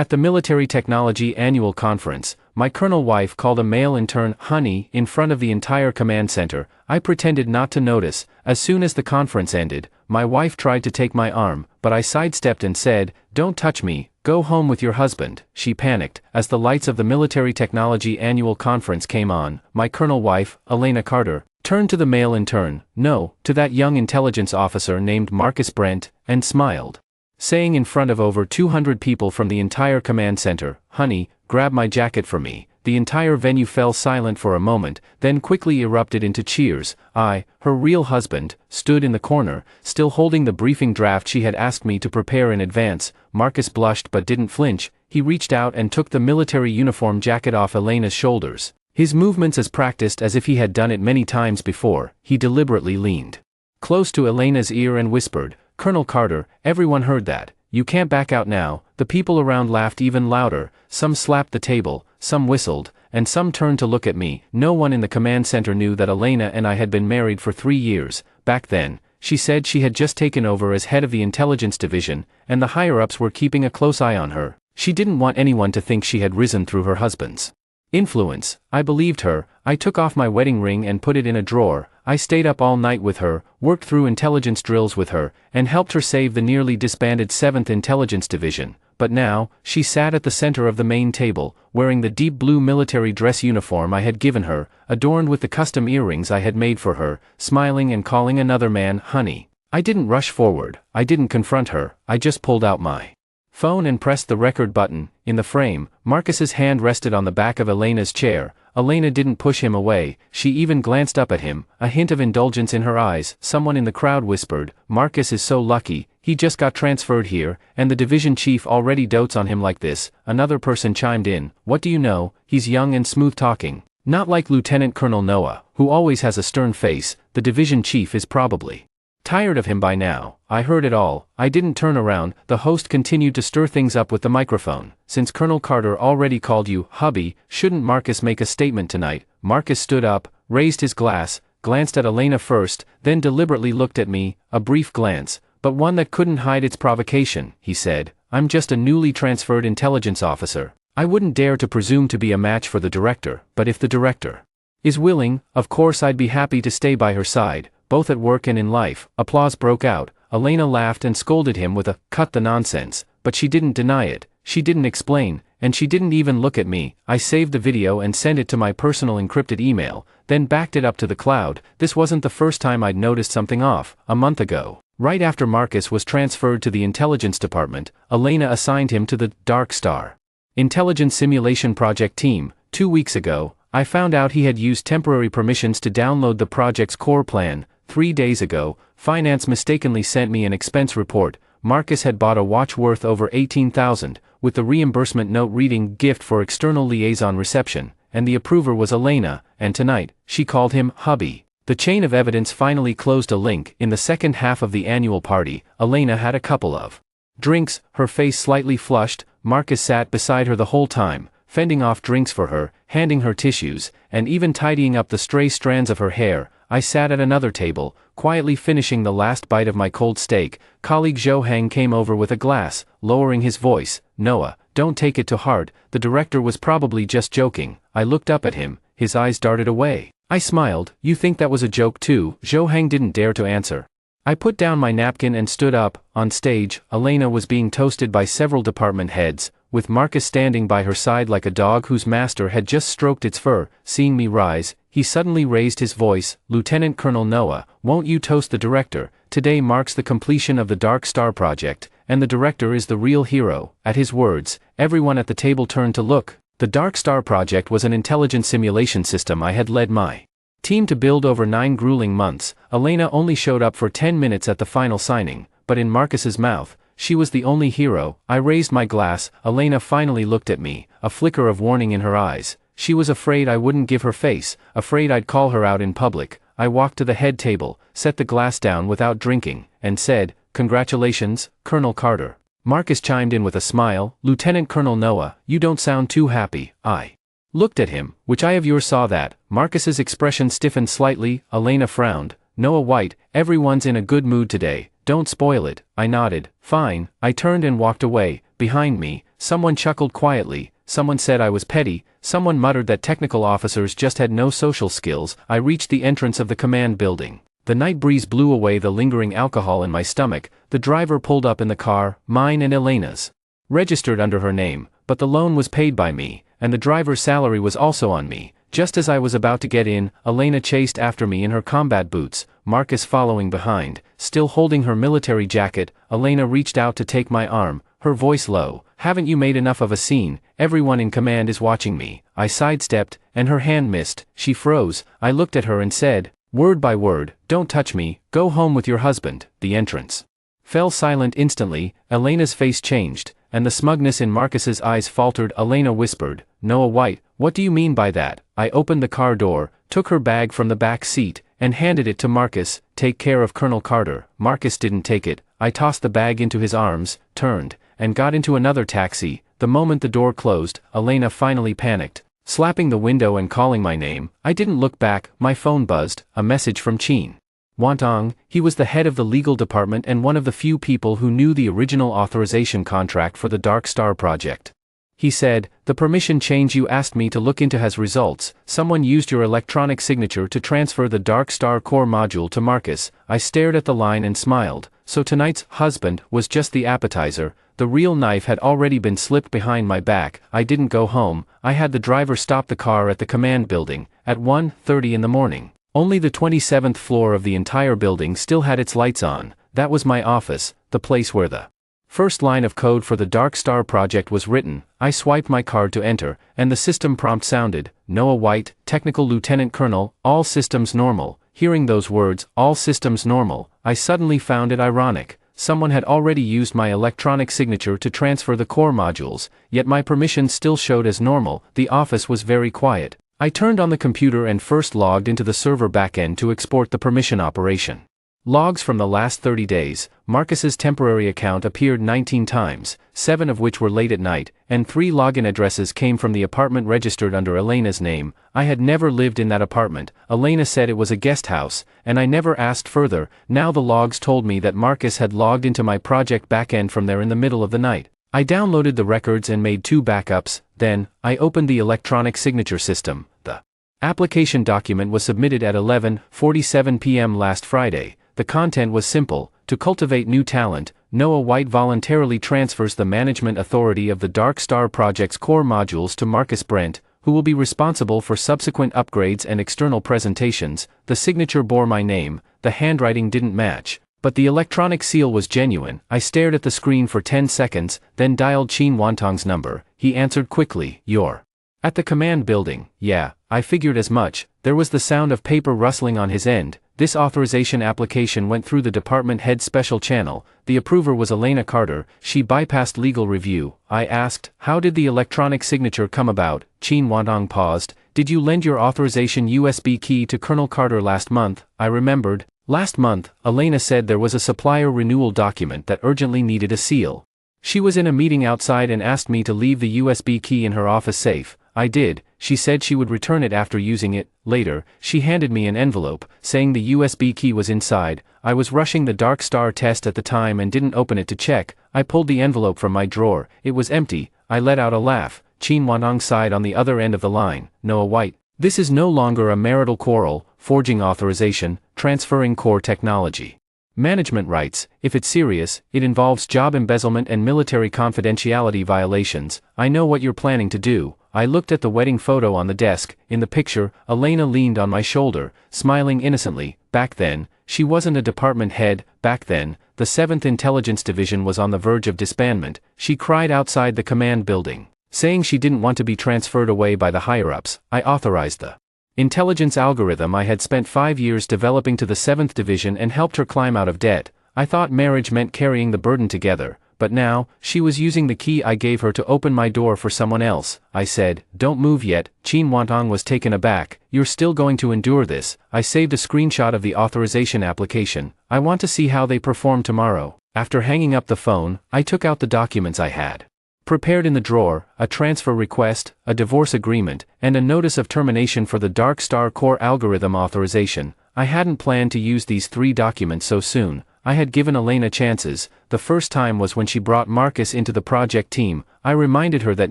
At the Military Technology Annual Conference, my colonel wife called a male intern honey in front of the entire command center. I pretended not to notice. As soon as the conference ended, my wife tried to take my arm, but I sidestepped and said, "Don't touch me, go home with your husband." She panicked. As the lights of the Military Technology Annual Conference came on, my colonel wife, Elena Carter, turned to the male intern, no, to that young intelligence officer named Marcus Brent, and smiled, saying in front of over 200 people from the entire command center, "Honey, grab my jacket for me." The entire venue fell silent for a moment, then quickly erupted into cheers. I, her real husband, stood in the corner, still holding the briefing draft she had asked me to prepare in advance. Marcus blushed but didn't flinch. He reached out and took the military uniform jacket off Elena's shoulders. His movements as practiced as if he had done it many times before. He deliberately leaned close to Elena's ear and whispered, "Colonel Carter, everyone heard that. You can't back out now." The people around laughed even louder. Some slapped the table, some whistled, and some turned to look at me. No one in the command center knew that Elena and I had been married for 3 years. Back then, she said she had just taken over as head of the intelligence division, and the higher-ups were keeping a close eye on her. She didn't want anyone to think she had risen through her husband's influence. I believed her. I took off my wedding ring and put it in a drawer. I stayed up all night with her, worked through intelligence drills with her, and helped her save the nearly disbanded 7th Intelligence Division. But now, she sat at the center of the main table, wearing the deep blue military dress uniform I had given her, adorned with the custom earrings I had made for her, smiling and calling another man honey. I didn't rush forward. I didn't confront her. I just pulled out my phone and pressed the record button. In the frame, Marcus's hand rested on the back of Elena's chair. Elena didn't push him away. She even glanced up at him, a hint of indulgence in her eyes. Someone in the crowd whispered, "Marcus is so lucky, he just got transferred here, and the division chief already dotes on him like this." Another person chimed in, "What do you know, he's young and smooth-talking. Not like Lieutenant Colonel Noah, who always has a stern face. The division chief is probably tired of him by now." I heard it all. I didn't turn around. The host continued to stir things up with the microphone. "Since Colonel Carter already called you hubby, shouldn't Marcus make a statement tonight?" Marcus stood up, raised his glass, glanced at Elena first, then deliberately looked at me. A brief glance, but one that couldn't hide its provocation. He said, "I'm just a newly transferred intelligence officer. I wouldn't dare to presume to be a match for the director, but if the director is willing, of course I'd be happy to stay by her side, both at work and in life." Applause broke out. Elena laughed and scolded him with a, "Cut the nonsense," but she didn't deny it. She didn't explain, and she didn't even look at me. I saved the video and sent it to my personal encrypted email, then backed it up to the cloud. This wasn't the first time I'd noticed something off. A month ago, right after Marcus was transferred to the intelligence department, Elena assigned him to the Dark Star Intelligence Simulation Project team. 2 weeks ago, I found out he had used temporary permissions to download the project's core plan. 3 days ago, finance mistakenly sent me an expense report. Marcus had bought a watch worth over $18,000, with the reimbursement note reading "gift for external liaison reception," and the approver was Elena, and tonight, she called him hubby. The chain of evidence finally closed a link. In the second half of the annual party, Elena had a couple of drinks, her face slightly flushed. Marcus sat beside her the whole time, fending off drinks for her, handing her tissues, and even tidying up the stray strands of her hair. I sat at another table, quietly finishing the last bite of my cold steak. Colleague Zhou Heng came over with a glass, lowering his voice, "Noah, don't take it to heart, the director was probably just joking." I looked up at him, his eyes darted away. I smiled. "You think that was a joke too?" Zhou Heng didn't dare to answer. I put down my napkin and stood up. On stage, Elena was being toasted by several department heads, with Marcus standing by her side like a dog whose master had just stroked its fur. Seeing me rise, he suddenly raised his voice, "Lieutenant Colonel Noah, won't you toast the director? Today marks the completion of the Dark Star project, and the director is the real hero." At his words, everyone at the table turned to look. The Dark Star project was an intelligence simulation system I had led my team to build over 9 grueling months. Elena only showed up for 10 minutes at the final signing, but in Marcus's mouth, she was the only hero. I raised my glass. Elena finally looked at me, a flicker of warning in her eyes. She was afraid I wouldn't give her face, afraid I'd call her out in public. I walked to the head table, set the glass down without drinking, and said, "Congratulations, Colonel Carter." Marcus chimed in with a smile, "Lieutenant Colonel Noah, you don't sound too happy." I looked at him. "Which eye of yours saw that?" Marcus's expression stiffened slightly. Elena frowned. "Noah White, everyone's in a good mood today. Don't spoil it." I nodded. "Fine." I turned and walked away. Behind me, someone chuckled quietly, someone said I was petty, someone muttered that technical officers just had no social skills. I reached the entrance of the command building. The night breeze blew away the lingering alcohol in my stomach. The driver pulled up in the car, mine and Elena's. Registered under her name, but the loan was paid by me, and the driver's salary was also on me. Just as I was about to get in, Elena chased after me in her combat boots, Marcus following behind, still holding her military jacket. Elena reached out to take my arm, her voice low. Haven't you made enough of a scene? Everyone in command is watching me. I sidestepped, and her hand missed. She froze. I looked at her and said, word by word, don't touch me, go home with your husband. The entrance fell silent instantly. Elena's face changed, and the smugness in Marcus's eyes faltered. Elena whispered, Noah White, what do you mean by that? I opened the car door, took her bag from the back seat, and handed it to Marcus. Take care of Colonel Carter. Marcus didn't take it. I tossed the bag into his arms, turned, and got into another taxi. The moment the door closed, Elena finally panicked, slapping the window and calling my name. I didn't look back. My phone buzzed, a message from Chin Wantong. He was the head of the legal department and one of the few people who knew the original authorization contract for the Dark Star project. He said, the permission change you asked me to look into has results. Someone used your electronic signature to transfer the Dark Star core module to Marcus. I stared at the line and smiled. So tonight's husband was just the appetizer. The real knife had already been slipped behind my back. I didn't go home. I had the driver stop the car at the command building at 1:30 in the morning. Only the 27th floor of the entire building still had its lights on. That was my office, the place where the first line of code for the Dark Star project was written. I swiped my card to enter, and the system prompt sounded, Noah White, Technical Lieutenant Colonel, all systems normal. Hearing those words, all systems normal, I suddenly found it ironic. Someone had already used my electronic signature to transfer the core modules, yet my permissions still showed as normal. The office was very quiet. I turned on the computer and first logged into the server backend to export the permission operation. Logs from the last 30 days. Marcus's temporary account appeared 19 times, 7 of which were late at night, and 3 login addresses came from the apartment registered under Elena's name. I had never lived in that apartment. Elena said it was a guest house, and I never asked further. Now the logs told me that Marcus had logged into my project backend from there in the middle of the night. I downloaded the records and made 2 backups. Then, I opened the electronic signature system. The application document was submitted at 11:47 p.m. last Friday. The content was simple: to cultivate new talent, Noah White voluntarily transfers the management authority of the Dark Star project's core modules to Marcus Brent, who will be responsible for subsequent upgrades and external presentations. The signature bore my name. The handwriting didn't match, but the electronic seal was genuine. I stared at the screen for 10 seconds, then dialed Chin Wantong's number. He answered quickly, You're at the command building. Yeah, I figured as much. There was the sound of paper rustling on his end. This authorization application went through the department head special channel. The approver was Elena Carter. She bypassed legal review. I asked, how did the electronic signature come about? Chin Wantong paused. Did you lend your authorization USB key to Colonel Carter last month? I remembered. Last month, Elena said there was a supplier renewal document that urgently needed a seal. She was in a meeting outside and asked me to leave the USB key in her office safe. I did. She said she would return it after using it. Later, she handed me an envelope, saying the USB key was inside. I was rushing the Dark Star test at the time and didn't open it to check. I pulled the envelope from my drawer. It was empty. I let out a laugh. Chin Wantong sighed on the other end of the line. Noah White, this is no longer a marital quarrel. Forging authorization, transferring core technology. Management rights. If it's serious, it involves job embezzlement and military confidentiality violations. I know what you're planning to do. I looked at the wedding photo on the desk. In the picture, Elena leaned on my shoulder, smiling innocently. Back then, she wasn't a department head. Back then, the 7th Intelligence Division was on the verge of disbandment. She cried outside the command building, saying she didn't want to be transferred away by the higher-ups. I authorized the intelligence algorithm I had spent 5 years developing to the 7th Division and helped her climb out of debt. I thought marriage meant carrying the burden together, but now, she was using the key I gave her to open my door for someone else. I said, don't move yet. Chin Wantong was taken aback. You're still going to endure this? I saved a screenshot of the authorization application. I want to see how they perform tomorrow. After hanging up the phone, I took out the documents I had prepared in the drawer: a transfer request, a divorce agreement, and a notice of termination for the Dark Star core algorithm authorization. I hadn't planned to use these 3 documents so soon. I had given Elena chances. The first time was when she brought Marcus into the project team. I reminded her that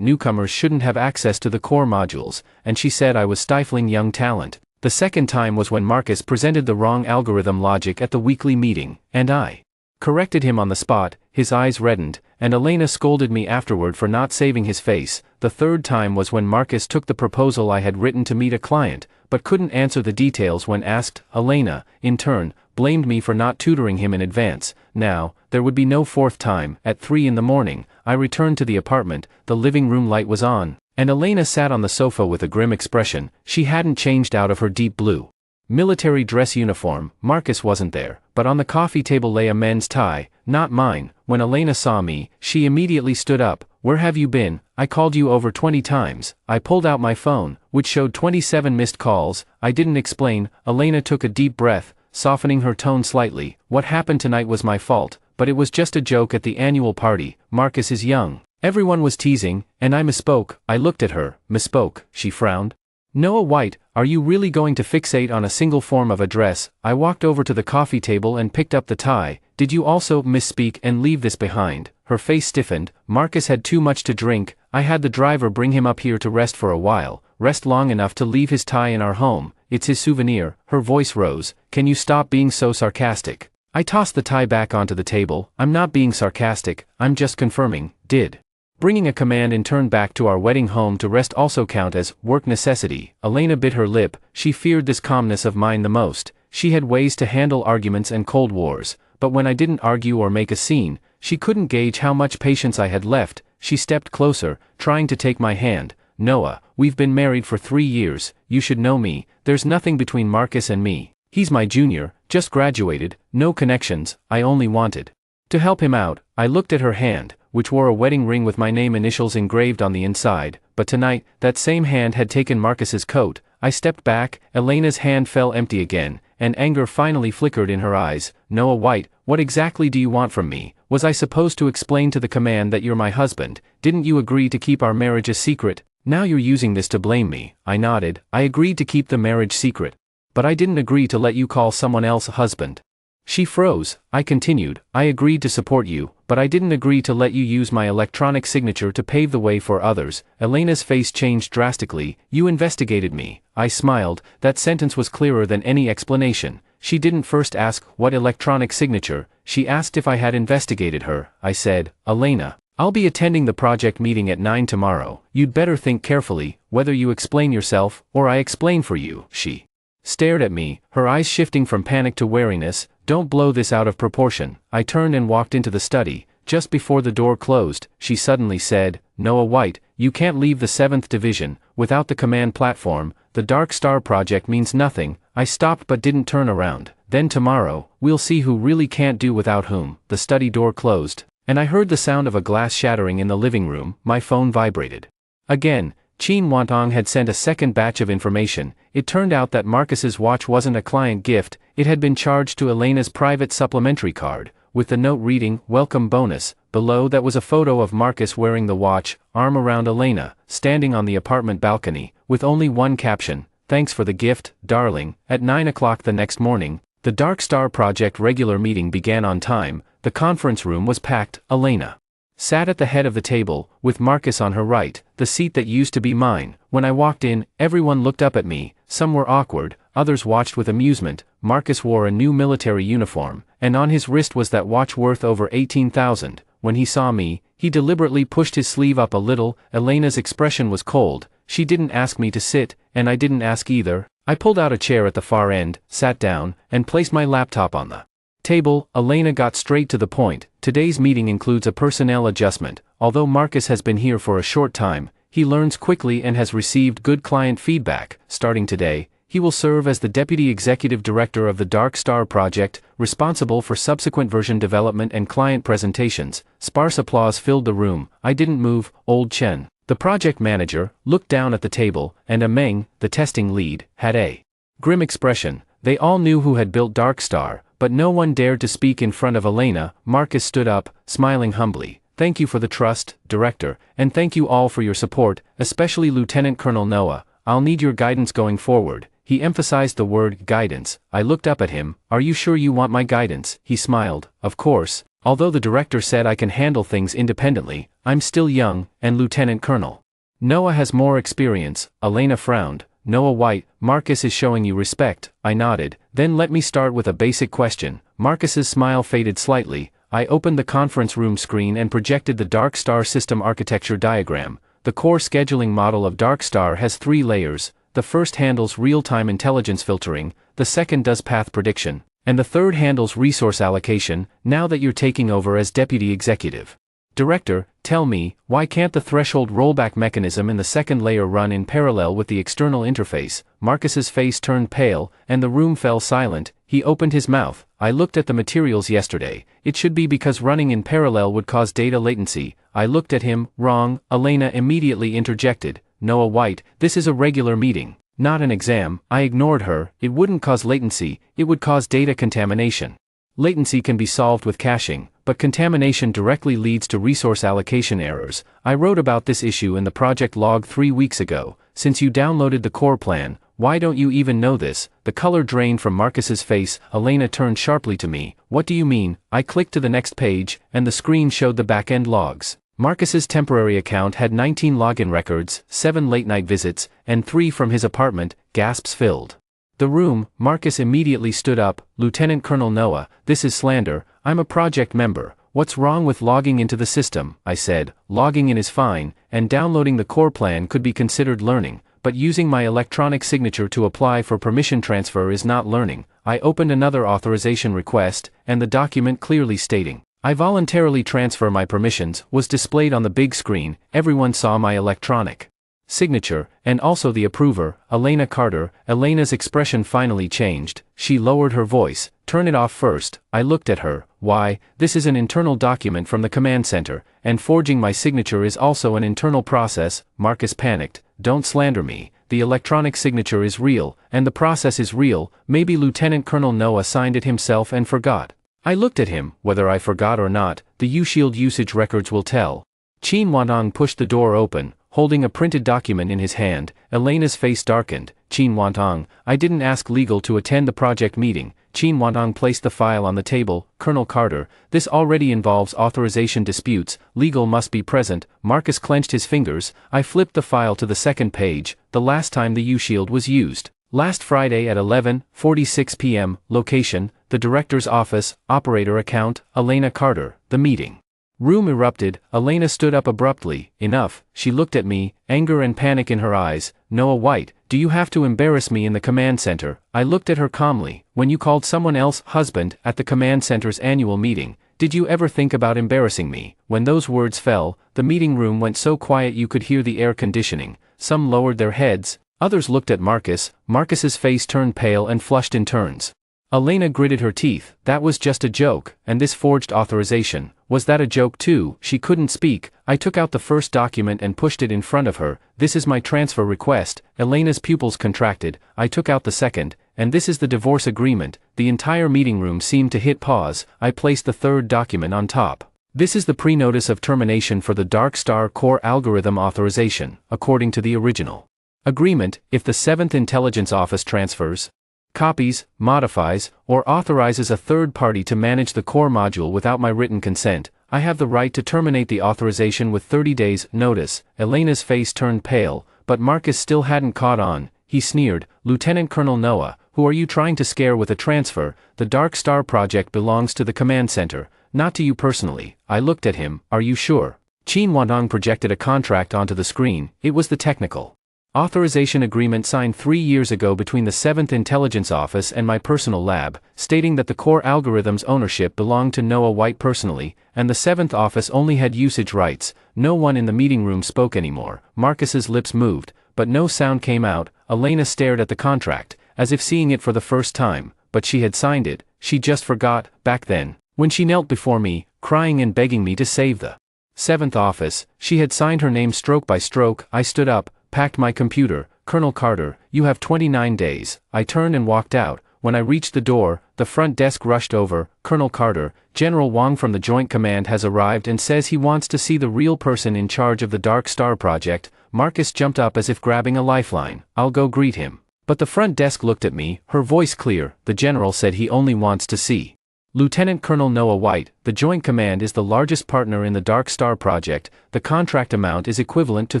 newcomers shouldn't have access to the core modules, and she said I was stifling young talent. The second time was when Marcus presented the wrong algorithm logic at the weekly meeting, and I corrected him on the spot. His eyes reddened, and Elena scolded me afterward for not saving his face. The third time was when Marcus took the proposal I had written to meet a client, but couldn't answer the details when asked. Elena, in turn, blamed me for not tutoring him in advance. Now, there would be no fourth time. At 3 in the morning, I returned to the apartment. The living room light was on, and Elena sat on the sofa with a grim expression. She hadn't changed out of her deep blue military dress uniform. Marcus wasn't there, but on the coffee table lay a men's tie, not mine. When Elena saw me, she immediately stood up. Where have you been? I called you over 20 times. I pulled out my phone, which showed 27 missed calls. I didn't explain. Elena took a deep breath, softening her tone slightly. What happened tonight was my fault, but it was just a joke at the annual party. Marcus is young. Everyone was teasing, and I misspoke. I looked at her. Misspoke, she frowned. Noah White, are you really going to fixate on a single form of address? I walked over to the coffee table and picked up the tie. Did you also misspeak and leave this behind? Her face stiffened. Marcus had too much to drink. I had the driver bring him up here to rest for a while, rest long enough to leave his tie in our home. It's his souvenir. Her voice rose. Can you stop being so sarcastic? I tossed the tie back onto the table. I'm not being sarcastic, I'm just confirming. Did bringing a command intern back to our wedding home to rest also count as work necessity? Elena bit her lip. She feared this calmness of mine the most. She had ways to handle arguments and cold wars, but when I didn't argue or make a scene, she couldn't gauge how much patience I had left. She stepped closer, trying to take my hand. Noah, we've been married for 3 years. You should know me. There's nothing between Marcus and me. He's my junior, just graduated, no connections. I only wanted to help him out. I looked at her hand, which wore a wedding ring with my name initials engraved on the inside, but tonight, that same hand had taken Marcus's coat. I stepped back. Elena's hand fell empty again, and anger finally flickered in her eyes. Noah White, what exactly do you want from me? Was I supposed to explain to the command that you're my husband? Didn't you agree to keep our marriage a secret? Now you're using this to blame me. I nodded. I agreed to keep the marriage secret, but I didn't agree to let you call someone else a husband. She froze. I continued. I agreed to support you, but I didn't agree to let you use my electronic signature to pave the way for others. Elena's face changed drastically. You investigated me. I smiled. That sentence was clearer than any explanation. She didn't first ask, what electronic signature? She asked if I had investigated her. I said, Elena, I'll be attending the project meeting at 9 tomorrow. You'd better think carefully, whether you explain yourself, or I explain for you. She stared at me, her eyes shifting from panic to wariness. Don't blow this out of proportion. I turned and walked into the study. Just before the door closed, she suddenly said, Noah White, you can't leave the 7th Division without the command platform. The Dark Star project means nothing. I stopped but didn't turn around. Then tomorrow, we'll see who really can't do without whom. The study door closed, and I heard the sound of a glass shattering in the living room. My phone vibrated. Again, Chin Wantong had sent a second batch of information. It turned out that Marcus's watch wasn't a client gift. It had been charged to Elena's private supplementary card, with the note reading, welcome bonus. Below that was a photo of Marcus wearing the watch, arm around Elena, standing on the apartment balcony, with only one caption, thanks for the gift, darling. At 9 o'clock the next morning, the Dark Star Project regular meeting began on time. The conference room was packed. Elena sat at the head of the table, with Marcus on her right, the seat that used to be mine. When I walked in, everyone looked up at me. Some were awkward, others watched with amusement. Marcus wore a new military uniform, and on his wrist was that watch worth over 18,000. When he saw me, he deliberately pushed his sleeve up a little. Elena's expression was cold. She didn't ask me to sit, and I didn't ask either. I pulled out a chair at the far end, sat down, and placed my laptop on the table. Elena got straight to the point. Today's meeting includes a personnel adjustment. Although Marcus has been here for a short time, he learns quickly and has received good client feedback. Starting today, he will serve as the Deputy Executive Director of the Dark Star Project, responsible for subsequent version development and client presentations. Sparse applause filled the room. I didn't move. Old Chen, the project manager, looked down at the table, and Meng, the testing lead, had a grim expression. They all knew who had built Dark Star, but no one dared to speak in front of Elena. Marcus stood up, smiling humbly. Thank you for the trust, Director, and thank you all for your support, especially Lieutenant Colonel Noah. I'll need your guidance going forward. He emphasized the word guidance. I looked up at him. Are you sure you want my guidance? He smiled. Of course. Although the director said I can handle things independently, I'm still young, and Lieutenant Colonel Noah has more experience. Elena frowned. Noah White, Marcus is showing you respect. I nodded. Then let me start with a basic question. Marcus's smile faded slightly. I opened the conference room screen and projected the Dark Star system architecture diagram. The core scheduling model of Dark Star has 3 layers. The first handles real-time intelligence filtering, the second does path prediction, and the third handles resource allocation. Now that you're taking over as deputy executive director, tell me, why can't the threshold rollback mechanism in the second layer run in parallel with the external interface? Marcus's face turned pale, and the room fell silent. He opened his mouth. I looked at the materials yesterday. It should be because running in parallel would cause data latency. I looked at him. Wrong. Elena immediately interjected. Noah White, this is a regular meeting, not an exam. I ignored her. It wouldn't cause latency, it would cause data contamination. Latency can be solved with caching, but contamination directly leads to resource allocation errors. I wrote about this issue in the project log 3 weeks ago. Since you downloaded the core plan, why don't you even know this? The color drained from Marcus's face. Elena turned sharply to me. What do you mean? I clicked to the next page, and the screen showed the back-end logs. Marcus's temporary account had 19 login records, 7 late-night visits, and 3 from his apartment. Gasps filled the room. Marcus immediately stood up. Lieutenant Colonel Noah, this is slander. I'm a project member. What's wrong with logging into the system? I said. Logging in is fine, and downloading the core plan could be considered learning, but using my electronic signature to apply for permission transfer is not learning. I opened another authorization request, and the document clearly stating I voluntarily transfer my permissions was displayed on the big screen. Everyone saw my electronic signature, and also the approver, Elena Carter. Elena's expression finally changed. She lowered her voice. Turn it off first. I looked at her. Why, this is an internal document from the command center, and forging my signature is also an internal process. Marcus panicked. Don't slander me. The electronic signature is real, and the process is real. Maybe Lieutenant Colonel Noah signed it himself and forgot. I looked at him. Whether I forgot or not, the U-Shield usage records will tell. Qin Wantong pushed the door open, holding a printed document in his hand. Elena's face darkened. Qin Wantong, I didn't ask legal to attend the project meeting. Qin Wantong placed the file on the table. Colonel Carter, this already involves authorization disputes. Legal must be present. Marcus clenched his fingers. I flipped the file to the second page. The last time the U-Shield was used. Last Friday at 11:46 p.m. Location, the director's office. Operator account, Elena Carter. The meeting room erupted. Elena stood up abruptly. Enough. She looked at me, anger and panic in her eyes. Noah White, do you have to embarrass me in the command center? I looked at her calmly. When you called someone else husband at the command center's annual meeting, did you ever think about embarrassing me? When those words fell, the meeting room went so quiet you could hear the air conditioning. Some lowered their heads, others looked at Marcus. Marcus's face turned pale and flushed in turns. Elena gritted her teeth. That was just a joke, and this forged authorization, was that a joke too? She couldn't speak. I took out the first document and pushed it in front of her. This is my transfer request. Elena's pupils contracted. I took out the second, and this is the divorce agreement. The entire meeting room seemed to hit pause. I placed the third document on top. This is the pre-notice of termination for the Dark Star core algorithm authorization, according to the original agreement. If the 7th Intelligence Office transfers, copies, modifies, or authorizes a third party to manage the core module without my written consent, I have the right to terminate the authorization with 30 days notice. Elena's face turned pale, but Marcus still hadn't caught on. He sneered. Lieutenant Colonel Noah, who are you trying to scare with a transfer? The Dark Star project belongs to the command center, not to you personally. I looked at him. Are you sure? Qin Wantong projected a contract onto the screen. It was the technical authorization agreement signed 3 years ago between the 7th Intelligence Office and my personal lab, stating that the core algorithm's ownership belonged to Noah White personally, and the 7th Office only had usage rights. No one in the meeting room spoke anymore. Marcus's lips moved, but no sound came out. Elena stared at the contract, as if seeing it for the first time, but she had signed it. She just forgot, back then, when she knelt before me, crying and begging me to save the 7th Office. She had signed her name stroke by stroke. I stood up, packed my computer. Colonel Carter, you have 29 days. I turned and walked out. When I reached the door, the front desk rushed over. Colonel Carter, General Wang from the Joint Command has arrived and says he wants to see the real person in charge of the Dark Star project. Marcus jumped up as if grabbing a lifeline. I'll go greet him. But the front desk looked at me, her voice clear. The general said he only wants to see Lieutenant Colonel Noah White. The Joint Command is the largest partner in the Dark Star project. The contract amount is equivalent to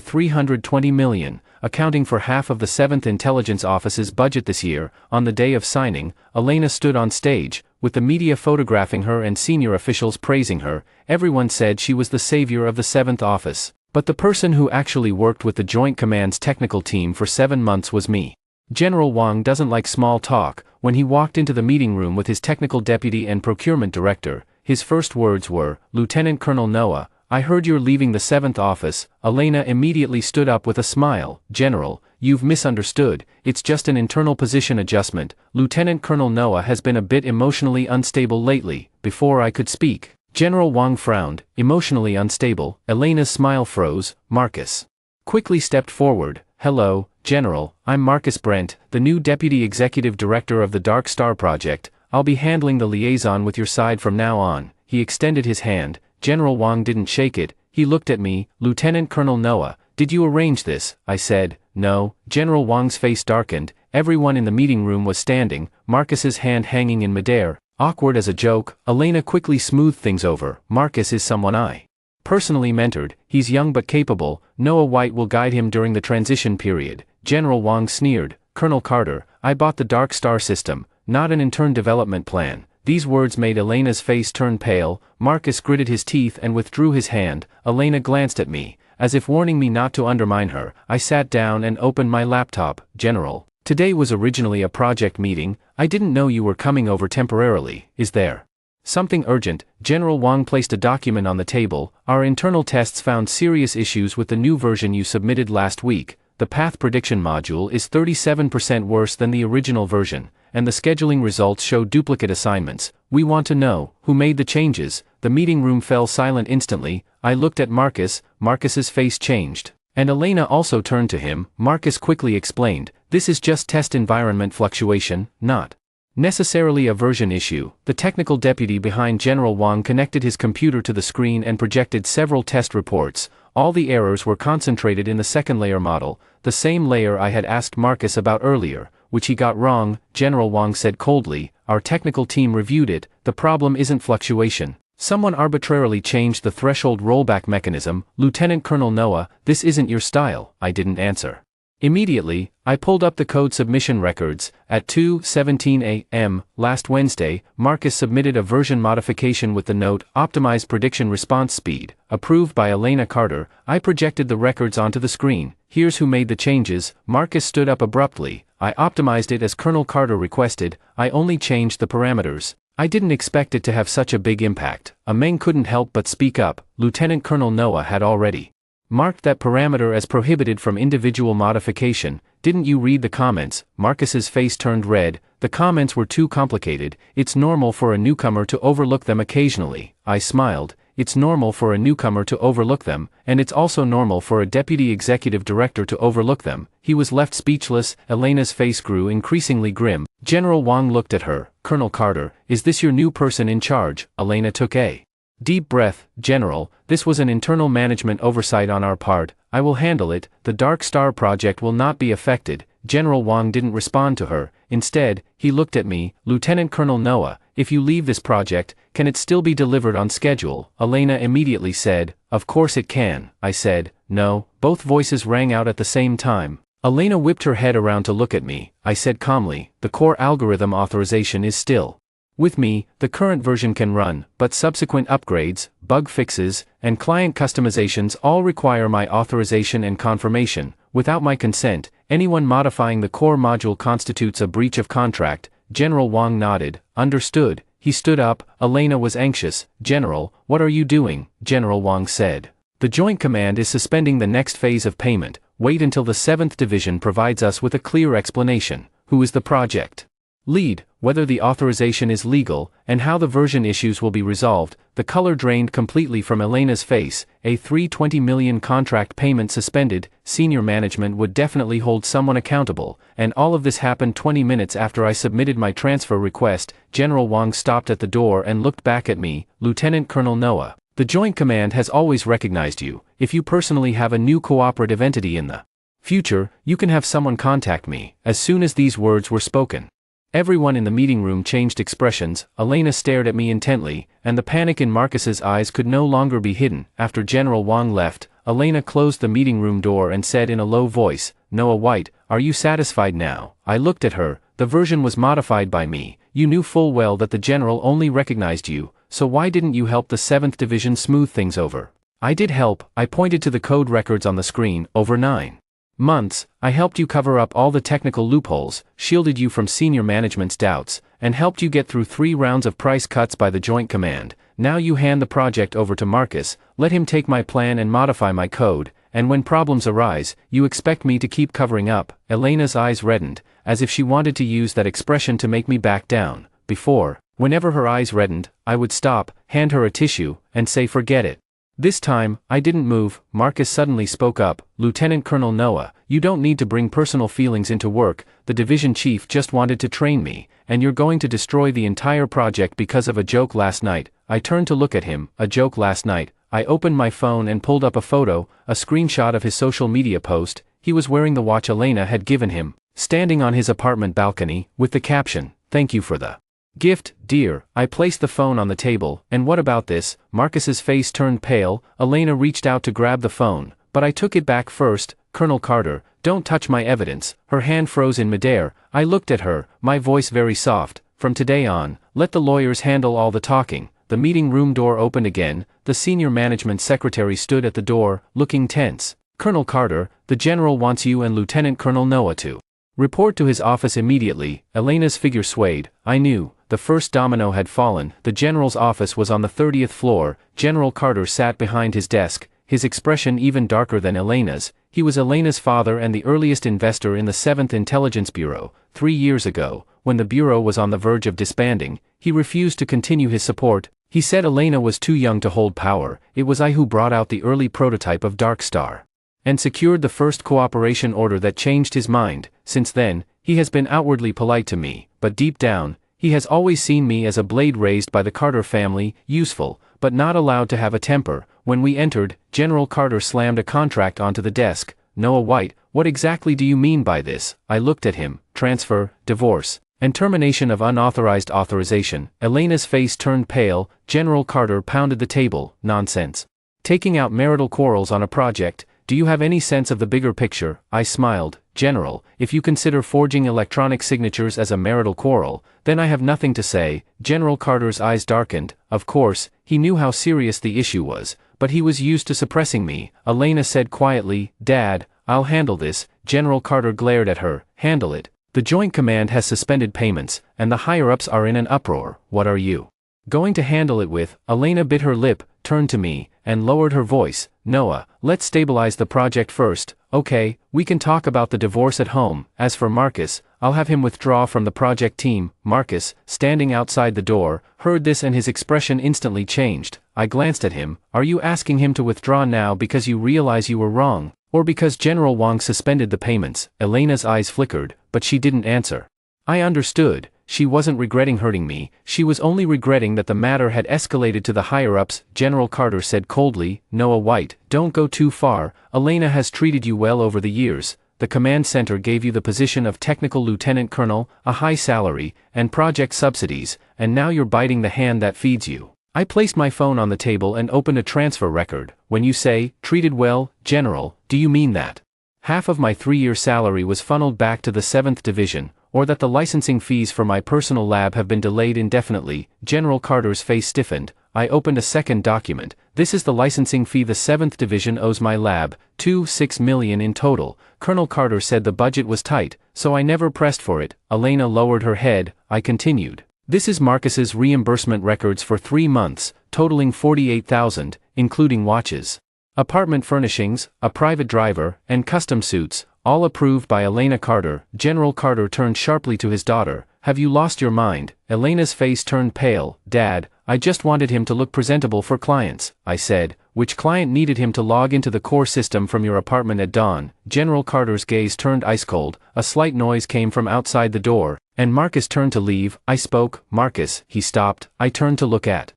$320 million, accounting for half of the 7th Intelligence Office's budget this year. On the day of signing, Elena stood on stage, with the media photographing her and senior officials praising her. Everyone said she was the savior of the 7th Office. But the person who actually worked with the Joint Command's technical team for 7 months was me. General Wang doesn't like small talk. When he walked into the meeting room with his technical deputy and procurement director, his first words were, "Lieutenant Colonel Noah, I heard you're leaving the 7th Office." Elena immediately stood up with a smile. "General, you've misunderstood. It's just an internal position adjustment. Lieutenant Colonel Noah has been a bit emotionally unstable lately." Before I could speak, General Wang frowned. "Emotionally unstable?" Elena's smile froze. Marcus quickly stepped forward. "Hello, General, I'm Marcus Brent, the new Deputy Executive Director of the Dark Star Project. I'll be handling the liaison with your side from now on." He extended his hand. General Wang didn't shake it. He looked at me. "Lieutenant Colonel Noah, did you arrange this?" I said. "No." General Wang's face darkened. Everyone in the meeting room was standing, Marcus's hand hanging in midair. Awkward as a joke, Elena quickly smoothed things over. "Marcus is someone I personally mentored. He's young but capable. Noah White will guide him during the transition period." General Wang sneered. "Colonel Carter, I bought the Dark Star system, not an intern development plan." These words made Elena's face turn pale. Marcus gritted his teeth and withdrew his hand. Elena glanced at me, as if warning me not to undermine her. I sat down and opened my laptop. "General, today was originally a project meeting. I didn't know you were coming over temporarily. Is there something urgent?" General Wang placed a document on the table. "Our internal tests found serious issues with the new version you submitted last week. The path prediction module is 37% worse than the original version, and the scheduling results show duplicate assignments. We want to know who made the changes." The meeting room fell silent instantly. I looked at Marcus. Marcus's face changed, and Elena also turned to him. Marcus quickly explained, "This is just test environment fluctuation, not necessarily a version issue." The technical deputy behind General Wang connected his computer to the screen and projected several test reports. All the errors were concentrated in the second layer model, the same layer I had asked Marcus about earlier, which he got wrong. General Wang said coldly, "Our technical team reviewed it. The problem isn't fluctuation. Someone arbitrarily changed the threshold rollback mechanism." "Lieutenant Colonel Noah, this isn't your style." I didn't answer. Immediately, I pulled up the code submission records. At 2:17 a.m. last Wednesday, Marcus submitted a version modification with the note, "Optimized prediction response speed, approved by Elena Carter." I projected the records onto the screen. "Here's who made the changes." Marcus stood up abruptly. "I optimized it as Colonel Carter requested. I only changed the parameters." I didn't expect it to have such a big impact. A Meng couldn't help but speak up. Lieutenant Colonel Noah had already marked that parameter as prohibited from individual modification. "Didn't you read the comments?" Marcus's face turned red. "The comments were too complicated. It's normal for a newcomer to overlook them occasionally." I smiled. "It's normal for a newcomer to overlook them, and it's also normal for a deputy executive director to overlook them." He was left speechless. Elena's face grew increasingly grim. General Wang looked at her. "Colonel Carter, is this your new person in charge?" Elena took a deep breath. "General, this was an internal management oversight on our part. I will handle it. The Dark Star project will not be affected." General Wang didn't respond to her. Instead, he looked at me. "Lieutenant Colonel Noah, if you leave this project, can it still be delivered on schedule?" Elena immediately said, "Of course it can." I said, "No." Both voices rang out at the same time. Elena whipped her head around to look at me. I said calmly, "The core algorithm authorization is still with me. The current version can run, but subsequent upgrades, bug fixes, and client customizations all require my authorization and confirmation. Without my consent, anyone modifying the core module constitutes a breach of contract." General Wang nodded. "Understood." He stood up. Elena was anxious. "General, what are you doing?" General Wang said, "The Joint Command is suspending the next phase of payment. Wait until the 7th Division provides us with a clear explanation. Who is the project lead, whether the authorization is legal, and how the version issues will be resolved." The color drained completely from Elena's face. "A $320 million contract payment suspended. Senior management would definitely hold someone accountable, and all of this happened 20 minutes after I submitted my transfer request." General Wang stopped at the door and looked back at me. "Lieutenant Colonel Noah, the Joint Command has always recognized you. If you personally have a new cooperative entity in the Future, you can have someone contact me." As soon as these words were spoken, everyone in the meeting room changed expressions. Elena stared at me intently, and the panic in Marcus's eyes could no longer be hidden. After General Wang left, Elena closed the meeting room door and said in a low voice, "Noah White, are you satisfied now?" I looked at her. The version was modified by me. "You knew full well that the general only recognized you, so why didn't you help the 7th Division smooth things over?" "I did help." I pointed to the code records on the screen. "Over 9 months, I helped you cover up all the technical loopholes, shielded you from senior management's doubts, and helped you get through 3 rounds of price cuts by the Joint Command. Now you hand the project over to Marcus, let him take my plan and modify my code, and when problems arise, you expect me to keep covering up." Elena's eyes reddened, as if she wanted to use that expression to make me back down. Before, whenever her eyes reddened, I would stop, hand her a tissue, and say forget it. This time, I didn't move. Marcus suddenly spoke up. "Lieutenant Colonel Noah, you don't need to bring personal feelings into work. The division chief just wanted to train me, and you're going to destroy the entire project because of a joke last night." I turned to look at him. "A joke last night?" I opened my phone and pulled up a photo, a screenshot of his social media post. He was wearing the watch Elena had given him, standing on his apartment balcony, with the caption, "Thank you for the gift, dear." I placed the phone on the table. "And what about this?" Marcus's face turned pale. Elena reached out to grab the phone, but I took it back first. "Colonel Carter, don't touch my evidence." Her hand froze in midair. I looked at her, my voice very soft. "From today on, let the lawyers handle all the talking." The meeting room door opened again. The senior management secretary stood at the door, looking tense. "Colonel Carter, the general wants you and Lieutenant Colonel Noah to report to his office immediately." Elena's figure swayed. I knew. The first domino had fallen. The general's office was on the 30th floor. General Carter sat behind his desk, his expression even darker than Elena's. He was Elena's father and the earliest investor in the 7th Intelligence Bureau. 3 years ago, when the bureau was on the verge of disbanding, he refused to continue his support. He said Elena was too young to hold power. "It was I who brought out the early prototype of Dark Star and secured the first cooperation order that changed his mind." Since then, he has been outwardly polite to me, but deep down, he has always seen me as a blade raised by the Carter family, useful, but not allowed to have a temper. When we entered, General Carter slammed a contract onto the desk. "Noah White, what exactly do you mean by this?" I looked at him. "Transfer, divorce, and termination of unauthorized authorization." Elena's face turned pale. General Carter pounded the table. "Nonsense. Taking out marital quarrels on a project. Do you have any sense of the bigger picture?" I smiled. "General, if you consider forging electronic signatures as a marital quarrel, then I have nothing to say." General Carter's eyes darkened. Of course, he knew how serious the issue was, but he was used to suppressing me. Elena said quietly, "Dad, I'll handle this." General Carter glared at her. "Handle it? The Joint Command has suspended payments, and the higher-ups are in an uproar. What are you going to handle it with?" Elena bit her lip, turned to me, and lowered her voice. "Noah, let's stabilize the project first. Okay, we can talk about the divorce at home. As for Marcus, I'll have him withdraw from the project team." Marcus, standing outside the door, heard this and his expression instantly changed. I glanced at him. "Are you asking him to withdraw now because you realize you were wrong, or because General Wang suspended the payments?" Elena's eyes flickered, but she didn't answer. I understood. She wasn't regretting hurting me, she was only regretting that the matter had escalated to the higher-ups. General Carter said coldly, "Noah White, don't go too far. Elena has treated you well over the years. The command center gave you the position of technical lieutenant colonel, a high salary, and project subsidies, and now you're biting the hand that feeds you." I placed my phone on the table and opened a transfer record. "When you say, treated well, General, do you mean that half of my 3-year salary was funneled back to the 7th Division, or that the licensing fees for my personal lab have been delayed indefinitely?" General Carter's face stiffened. I opened a second document. "This is the licensing fee the 7th Division owes my lab, $6 million in total." Colonel Carter said the budget was tight, so I never pressed for it. Elena lowered her head. I continued. "This is Marcus's reimbursement records for 3 months, totaling $48,000, including watches, apartment furnishings, a private driver, and custom suits, all approved by Elena Carter." General Carter turned sharply to his daughter. "Have you lost your mind?" Elena's face turned pale. "Dad, I just wanted him to look presentable for clients." I said. "Which client needed him to log into the core system from your apartment at dawn?" General Carter's gaze turned ice cold. A slight noise came from outside the door, and Marcus turned to leave. I spoke. "Marcus." He stopped. I turned to look at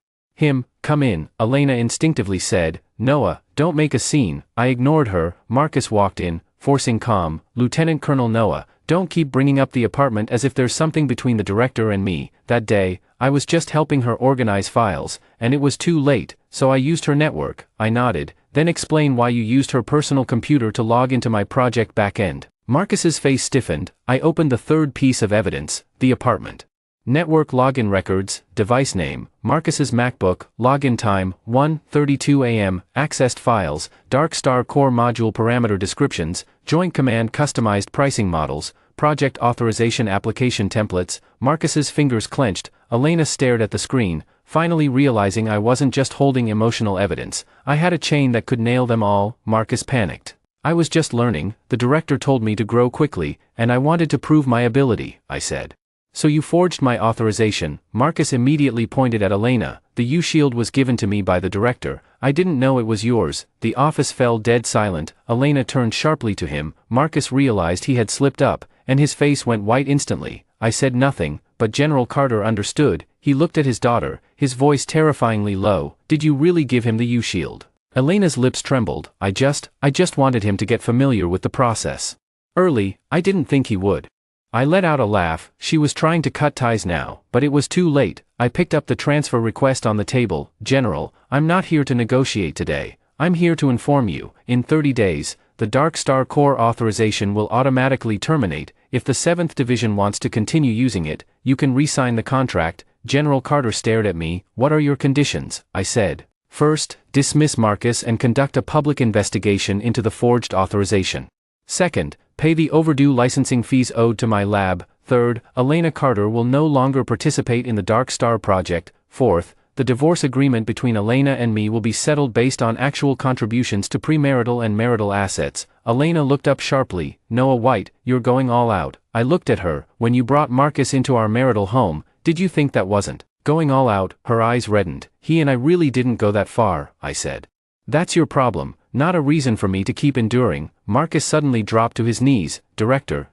Come in, Elena instinctively said. Noah, don't make a scene. I ignored her. Marcus walked in, forcing calm. Lieutenant Colonel Noah, don't keep bringing up the apartment as if there's something between the director and me. That day, I was just helping her organize files, and it was too late, so I used her network. I nodded. Then explain why you used her personal computer to log into my project backend. Marcus's face stiffened. I opened the third piece of evidence, the apartment. Network login records, device name, Marcus's MacBook, login time, 1:32 a.m., accessed files, Dark Star Core module parameter descriptions, Joint Command customized pricing models, project authorization application templates. Marcus's fingers clenched. Elena stared at the screen, finally realizing I wasn't just holding emotional evidence. I had a chain that could nail them all. Marcus panicked. I was just learning, the director told me to grow quickly, and I wanted to prove my ability, I said. So you forged my authorization. Marcus immediately pointed at Elena. The U-Shield was given to me by the director. I didn't know it was yours. The office fell dead silent. Elena turned sharply to him. Marcus realized he had slipped up, and his face went white instantly. I said nothing, but General Carter understood. He looked at his daughter, his voice terrifyingly low. Did you really give him the U-Shield? Elena's lips trembled. I just wanted him to get familiar with the process. Early, I didn't think he would. I let out a laugh. She was trying to cut ties now, but it was too late. I picked up the transfer request on the table. General, I'm not here to negotiate today. I'm here to inform you. In 30 days, the Dark Star Core authorization will automatically terminate. If the 7th Division wants to continue using it, you can re-sign the contract. General Carter stared at me. What are your conditions? I said. First, dismiss Marcus and conduct a public investigation into the forged authorization. Second, pay the overdue licensing fees owed to my lab. Third, Elena Carter will no longer participate in the Dark Star project. Fourth, the divorce agreement between Elena and me will be settled based on actual contributions to premarital and marital assets. Elena looked up sharply. Noah White, you're going all out. I looked at her. When you brought Marcus into our marital home, did you think that wasn't going all out? Her eyes reddened. He and I really didn't go that far, I said. That's your problem, not a reason for me to keep enduring. Marcus suddenly dropped to his knees. Director,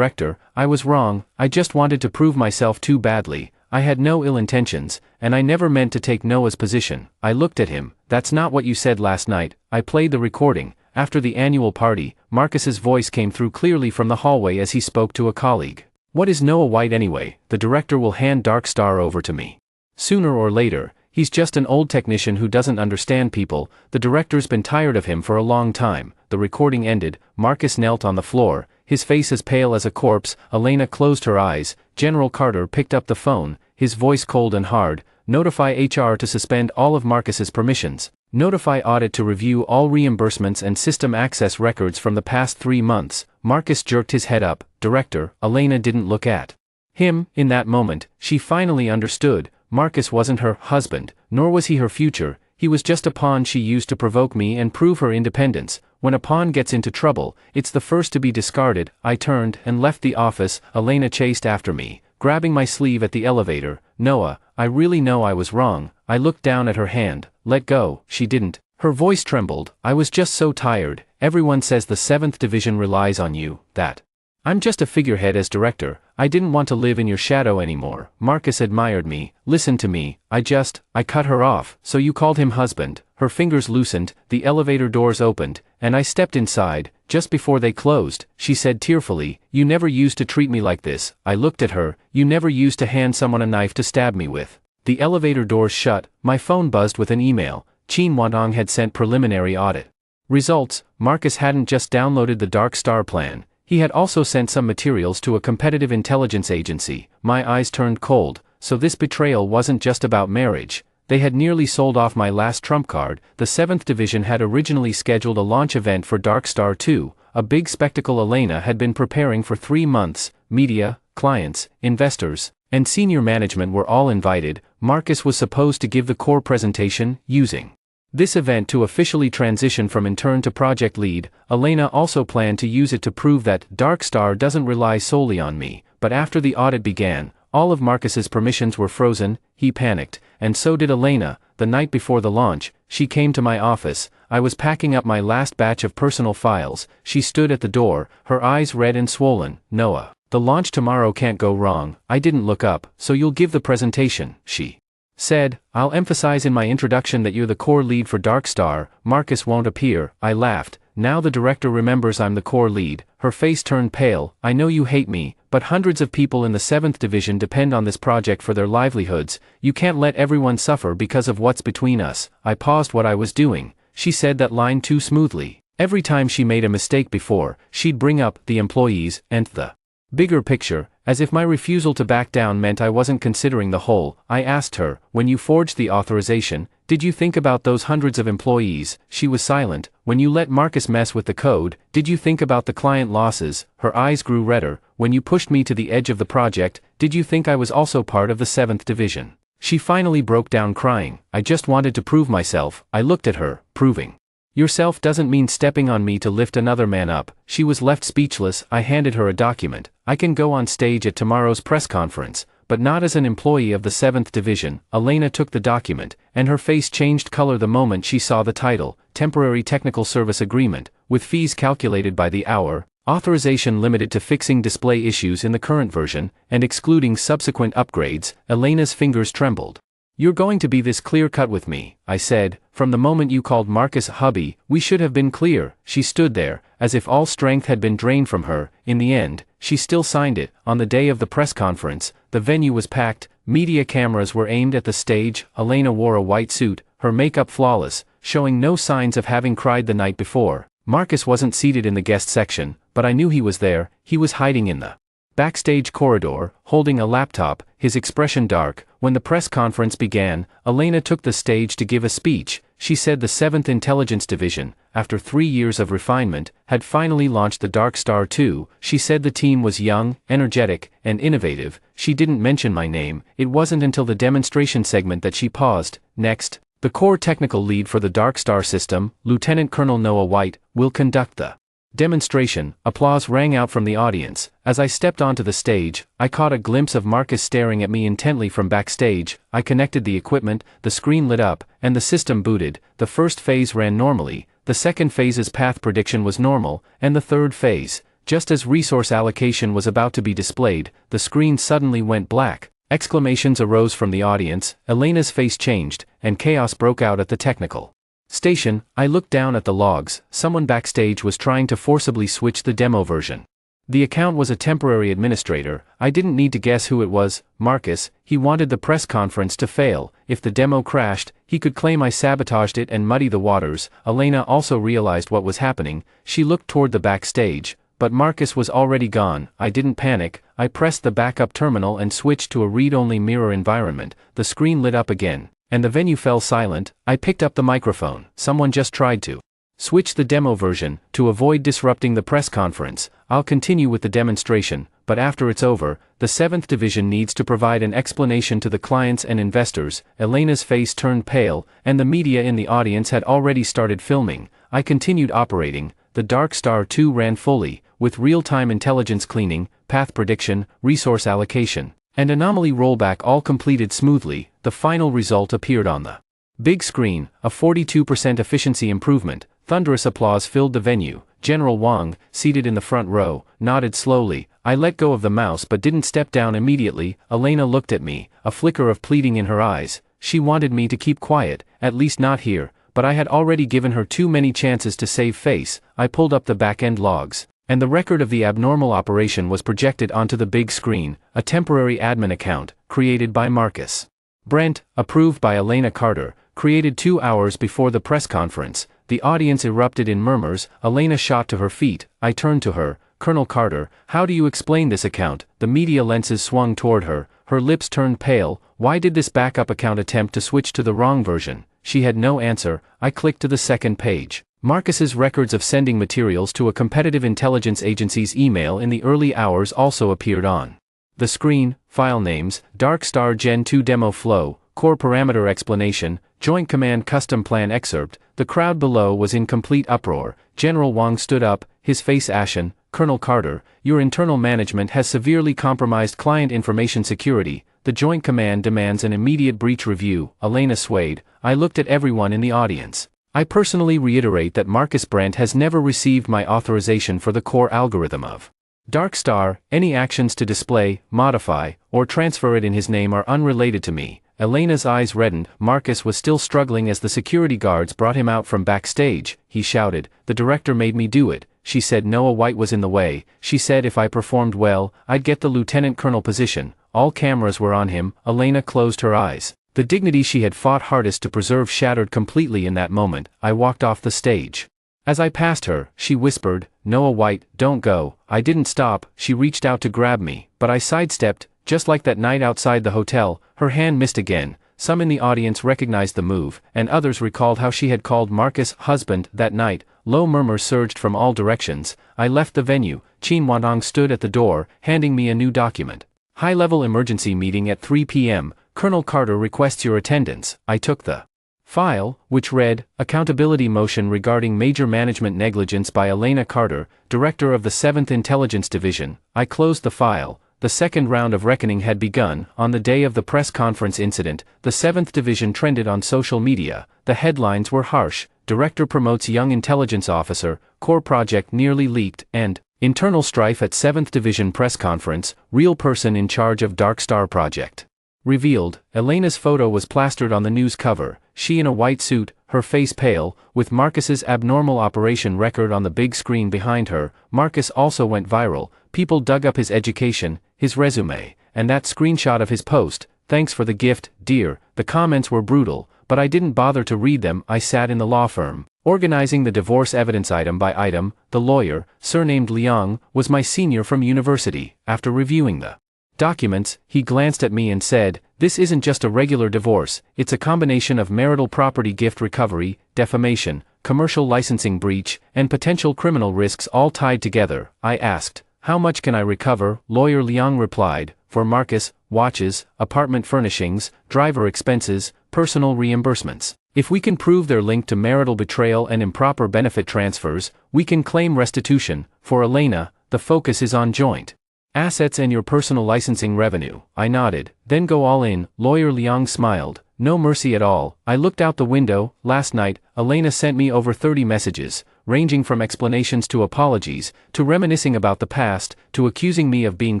I was wrong. I just wanted to prove myself too badly. I had no ill intentions, and I never meant to take Noah's position. I looked at him. That's not what you said last night. I played the recording. After the annual party, Marcus's voice came through clearly from the hallway as he spoke to a colleague. What is Noah White anyway? The director will hand Dark Star over to me. Sooner or later. He's just an old technician who doesn't understand people. The director's been tired of him for a long time. The recording ended. Marcus knelt on the floor, his face as pale as a corpse. Elena closed her eyes. General Carter picked up the phone, his voice cold and hard. Notify HR to suspend all of Marcus's permissions. Notify audit to review all reimbursements and system access records from the past 3 months. Marcus jerked his head up. Director, Elena didn't look at him. In that moment, she finally understood. Marcus wasn't her husband, nor was he her future. He was just a pawn she used to provoke me and prove her independence. When a pawn gets into trouble, it's the first to be discarded. I turned and left the office. Elena chased after me, grabbing my sleeve at the elevator. Noah, I really know I was wrong. I looked down at her hand. Let go. She didn't. Her voice trembled. I was just so tired. Everyone says the 7th Division relies on you, that I'm just a figurehead as director. I didn't want to live in your shadow anymore. Marcus admired me. Listen to me. I cut her off. So you called him husband. Her fingers loosened, the elevator doors opened, and I stepped inside. Just before they closed, she said tearfully, you never used to treat me like this. I looked at her. You never used to hand someone a knife to stab me with. The elevator doors shut. My phone buzzed with an email. Chin Wantong had sent preliminary audit results. Marcus hadn't just downloaded the Dark Star plan. He had also sent some materials to a competitive intelligence agency. My eyes turned cold. So this betrayal wasn't just about marriage. They had nearly sold off my last trump card. The 7th Division had originally scheduled a launch event for Dark Star 2, a big spectacle Elena had been preparing for 3 months. Media, clients, investors, and senior management were all invited. Marcus was supposed to give the core presentation, using this event to officially transition from intern to project lead. Elena also planned to use it to prove that Dark Star doesn't rely solely on me. But after the audit began, all of Marcus's permissions were frozen. He panicked, and so did Elena. The night before the launch, she came to my office. I was packing up my last batch of personal files. She stood at the door, her eyes red and swollen. Noah, the launch tomorrow can't go wrong. I didn't look up. So you'll give the presentation, she Said, I'll emphasize in my introduction that you're the core lead for Dark Star. Marcus won't appear. I laughed. Now the director remembers I'm the core lead. Her face turned pale. I know you hate me, but hundreds of people in the 7th Division depend on this project for their livelihoods. You can't let everyone suffer because of what's between us. I paused what I was doing. She said that line too smoothly. Every time she made a mistake before, she'd bring up the employees and the bigger picture, as if my refusal to back down meant I wasn't considering the whole. I asked her, when you forged the authorization, did you think about those hundreds of employees? She was silent. When you let Marcus mess with the code, did you think about the client losses? Her eyes grew redder. When you pushed me to the edge of the project, did you think I was also part of the 7th Division? She finally broke down crying. I just wanted to prove myself. I looked at her. Proving yourself doesn't mean stepping on me to lift another man up. She was left speechless. I handed her a document. I can go on stage at tomorrow's press conference, but not as an employee of the 7th Division. Elena took the document, and her face changed color the moment she saw the title, Temporary Technical Service Agreement, with fees calculated by the hour, authorization limited to fixing display issues in the current version, and excluding subsequent upgrades. Elena's fingers trembled. You're going to be this clear-cut with me, I said. From the moment you called Marcus hubby, we should have been clear. She stood there, as if all strength had been drained from her. In the end, she still signed it. On the day of the press conference, the venue was packed, media cameras were aimed at the stage. Elena wore a white suit, her makeup flawless, showing no signs of having cried the night before. Marcus wasn't seated in the guest section, but I knew he was there. He was hiding in the backstage corridor, holding a laptop, his expression dark. When the press conference began, Elena took the stage to give a speech. She said the 7th Intelligence Division, after 3 years of refinement, had finally launched the Dark Star 2. She said the team was young, energetic, and innovative. She didn't mention my name. It wasn't until the demonstration segment that she paused. Next, the core technical lead for the Dark Star system, Lieutenant Colonel Noah White, will conduct the demonstration. Applause rang out from the audience. As I stepped onto the stage, I caught a glimpse of Marcus staring at me intently from backstage. I connected the equipment, the screen lit up, and the system booted. The first phase ran normally, the second phase's path prediction was normal, and the third phase, just as resource allocation was about to be displayed, the screen suddenly went black. Exclamations arose from the audience, Elena's face changed, and chaos broke out at the technical station. I looked down at the logs. Someone backstage was trying to forcibly switch the demo version. The account was a temporary administrator. I didn't need to guess who it was. Marcus. He wanted the press conference to fail. If the demo crashed, he could claim I sabotaged it and muddy the waters. Elena also realized what was happening. She looked toward the backstage, but Marcus was already gone. I didn't panic. I pressed the backup terminal and switched to a read-only mirror environment. The screen lit up again, and the venue fell silent. I picked up the microphone. Someone just tried to switch the demo version. To avoid disrupting the press conference, I'll continue with the demonstration, but after it's over, the 7th Division needs to provide an explanation to the clients and investors. Elena's face turned pale, and the media in the audience had already started filming. I continued operating. The Dark Star 2 ran fully, with real-time intelligence cleaning, path prediction, resource allocation, and anomaly rollback all completed smoothly. The final result appeared on the big screen, a 42% efficiency improvement. Thunderous applause filled the venue. General Wang, seated in the front row, nodded slowly. I let go of the mouse but didn't step down immediately. Elena looked at me, a flicker of pleading in her eyes. She wanted me to keep quiet, at least not here, but I had already given her too many chances to save face. I pulled up the back-end logs, and the record of the abnormal operation was projected onto the big screen, a temporary admin account, created by Marcus Brent, approved by Elena Carter, created 2 hours before the press conference. The audience erupted in murmurs. Elena shot to her feet. I turned to her. Colonel Carter, how do you explain this account? The media lenses swung toward her. Her lips turned pale. Why did this backup account attempt to switch to the wrong version? She had no answer. I clicked to the second page. Marcus's records of sending materials to a competitive intelligence agency's email in the early hours also appeared on the screen. File names, Dark Star Gen 2 Demo Flow, Core Parameter Explanation, Joint Command Custom Plan Excerpt. The crowd below was in complete uproar. General Wang stood up, his face ashen. Colonel Carter, your internal management has severely compromised client information security. The Joint Command demands an immediate breach review. Elena swayed. I looked at everyone in the audience. I personally reiterate that Marcus Brent has never received my authorization for the core algorithm of Dark Star. Any actions to display, modify, or transfer it in his name are unrelated to me. Elena's eyes reddened. Marcus was still struggling as the security guards brought him out from backstage. He shouted, "The director made me do it." She said Noah White was in the way. She said if I performed well, I'd get the lieutenant colonel position. All cameras were on him. Elena closed her eyes. The dignity she had fought hardest to preserve shattered completely in that moment. I walked off the stage. As I passed her, she whispered, "Noah White, don't go." I didn't stop. She reached out to grab me, but I sidestepped. Just like that night outside the hotel, her hand missed again. Some in the audience recognized the move, and others recalled how she had called Marcus husband that night. Low murmurs surged from all directions. I left the venue. Chin Wantong stood at the door, handing me a new document. High-level emergency meeting at 3 p.m. Colonel Carter requests your attendance. I took the file, which read, Accountability Motion Regarding Major Management Negligence by Elena Carter, Director of the 7th Intelligence Division. I closed the file. The second round of reckoning had begun. On the day of the press conference incident, the 7th Division trended on social media. The headlines were harsh. Director promotes young intelligence officer, core project nearly leaked, and internal strife at 7th Division press conference, real person in charge of Dark Star project. Revealed, Elena's photo was plastered on the news cover, she in a white suit, her face pale, with Marcus's abnormal operation record on the big screen behind her. Marcus also went viral. People dug up his education, his resume, and that screenshot of his post. "Thanks for the gift, dear." The comments were brutal, but I didn't bother to read them. I sat in the law firm, organizing the divorce evidence item by item. The lawyer, surnamed Liang, was my senior from university. After reviewing the documents, he glanced at me and said, "This isn't just a regular divorce, it's a combination of marital property gift recovery, defamation, commercial licensing breach, and potential criminal risks all tied together." I asked, "How much can I recover?" Lawyer Liang replied, "For Marcus, watches, apartment furnishings, driver expenses, personal reimbursements. If we can prove their link to marital betrayal and improper benefit transfers, we can claim restitution. For Elena, the focus is on joint assets and your personal licensing revenue." I nodded. "Then go all in." Lawyer Liang smiled. "No mercy at all." I looked out the window. Last night, Elena sent me over 30 messages, ranging from explanations to apologies, to reminiscing about the past, to accusing me of being